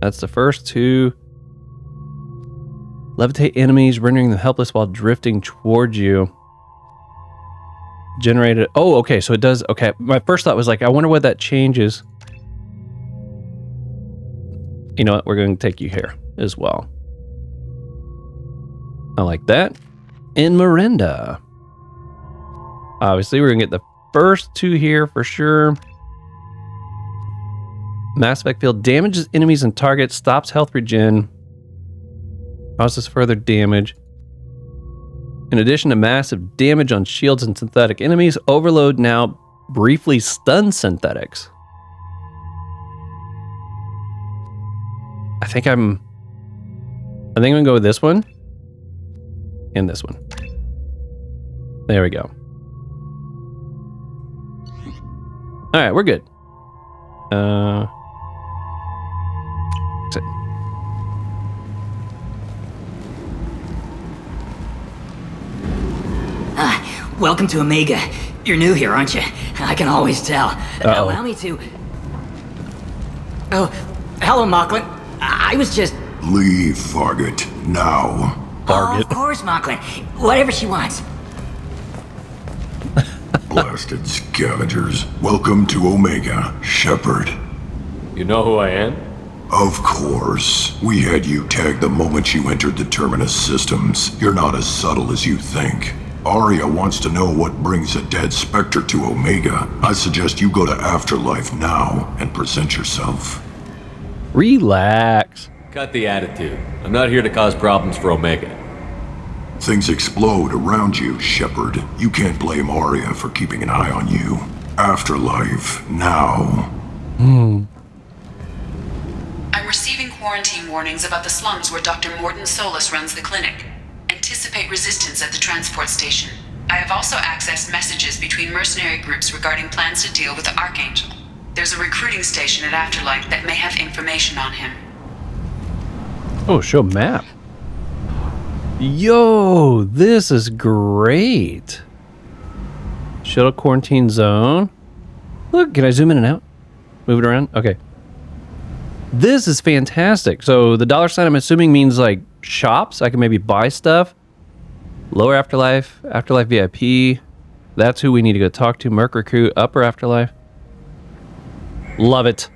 That's the first two. Levitate enemies, rendering them helpless while drifting towards you. Generated. Oh, okay. So it does. Okay. My first thought was like, I wonder what that changes. You know what? We're going to take you here as well. I like that. And Miranda. Obviously, we're going to get the first two here for sure. Mass Effect Field damages enemies and targets, stops health regen, causes further damage. In addition to massive damage on shields and synthetic enemies, Overload now briefly stuns synthetics. I think I'm gonna go with this one and this one. There we go. All right, we're good. That's it. Welcome to Omega. You're new here, aren't you? I can always tell. Allow me to... Oh, hello, Mocklin. I was just... Leave, Fargate, now. Oh, of course, Mocklin. Whatever she wants. Blasted scavengers. Welcome to Omega, Shepard. You know who I am? Of course. We had you tagged the moment you entered the Terminus systems. You're not as subtle as you think. Aria wants to know what brings a dead Spectre to Omega. I suggest you go to Afterlife now and present yourself. Relax. Cut the attitude. I'm not here to cause problems for Omega. Things explode around you, Shepard. You can't blame Aria for keeping an eye on you. Afterlife, now. I'm receiving quarantine warnings about the slums where Dr. Morton Solus runs the clinic. Anticipate resistance at the transport station. I have also accessed messages between mercenary groups regarding plans to deal with the Archangel. There's a recruiting station at Afterlife that may have information on him. Oh, show map. Yo, this is great. Shuttle quarantine zone. Look, can I zoom in and out? Move it around? Okay. This is fantastic. So the $sign, I'm assuming, means like shops. I can maybe buy stuff. Lower Afterlife, Afterlife VIP. That's who we need to go talk to. Merc Recruit, Upper Afterlife. Love it.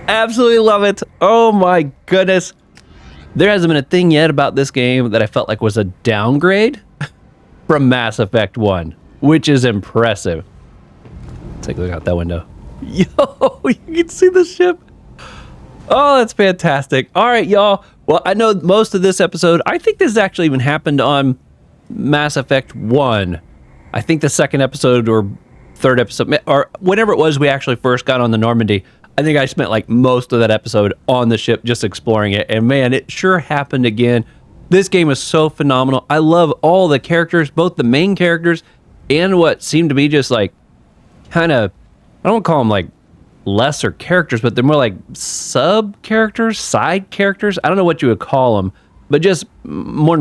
Absolutely love it. Oh my goodness. There hasn't been a thing yet about this game that I felt like was a downgrade from Mass Effect 1, which is impressive. Take a look out that window. Yo, you can see the ship. Oh, that's fantastic. All right, y'all. Well, I know most of this episode, I think this actually even happened on Mass Effect 1. I think the second episode or third episode, or whenever it was we actually first got on the Normandy, I think I spent like most of that episode on the ship just exploring it. And man, it sure happened again. This game is so phenomenal. I love all the characters, both the main characters and what seemed to be just like kind of, I don't call them like lesser characters, but they're more like sub characters, side characters. I don't know what you would call them, but just more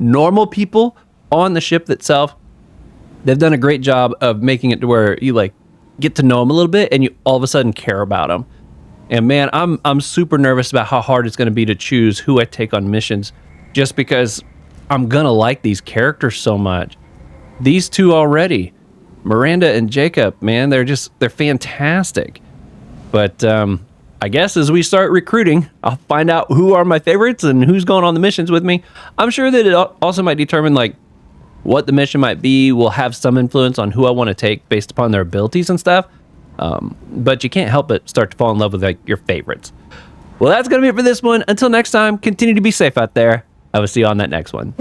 normal people on the ship itself. They've done a great job of making it to where you like get to know them a little bit and you all of a sudden care about them. And man, I'm super nervous about how hard it's going to be to choose who I take on missions, just because I'm going to like these characters so much. These two already, Miranda and Jacob, man, they're fantastic. But I guess as we start recruiting, I'll find out who are my favorites and who's going on the missions with me. I'm sure that it also might determine like what the mission might be, will have some influence on who I want to take based upon their abilities and stuff. But you can't help but start to fall in love with like your favorites. Well, that's going to be it for this one. Until next time, continue to be safe out there. I will see you on that next one.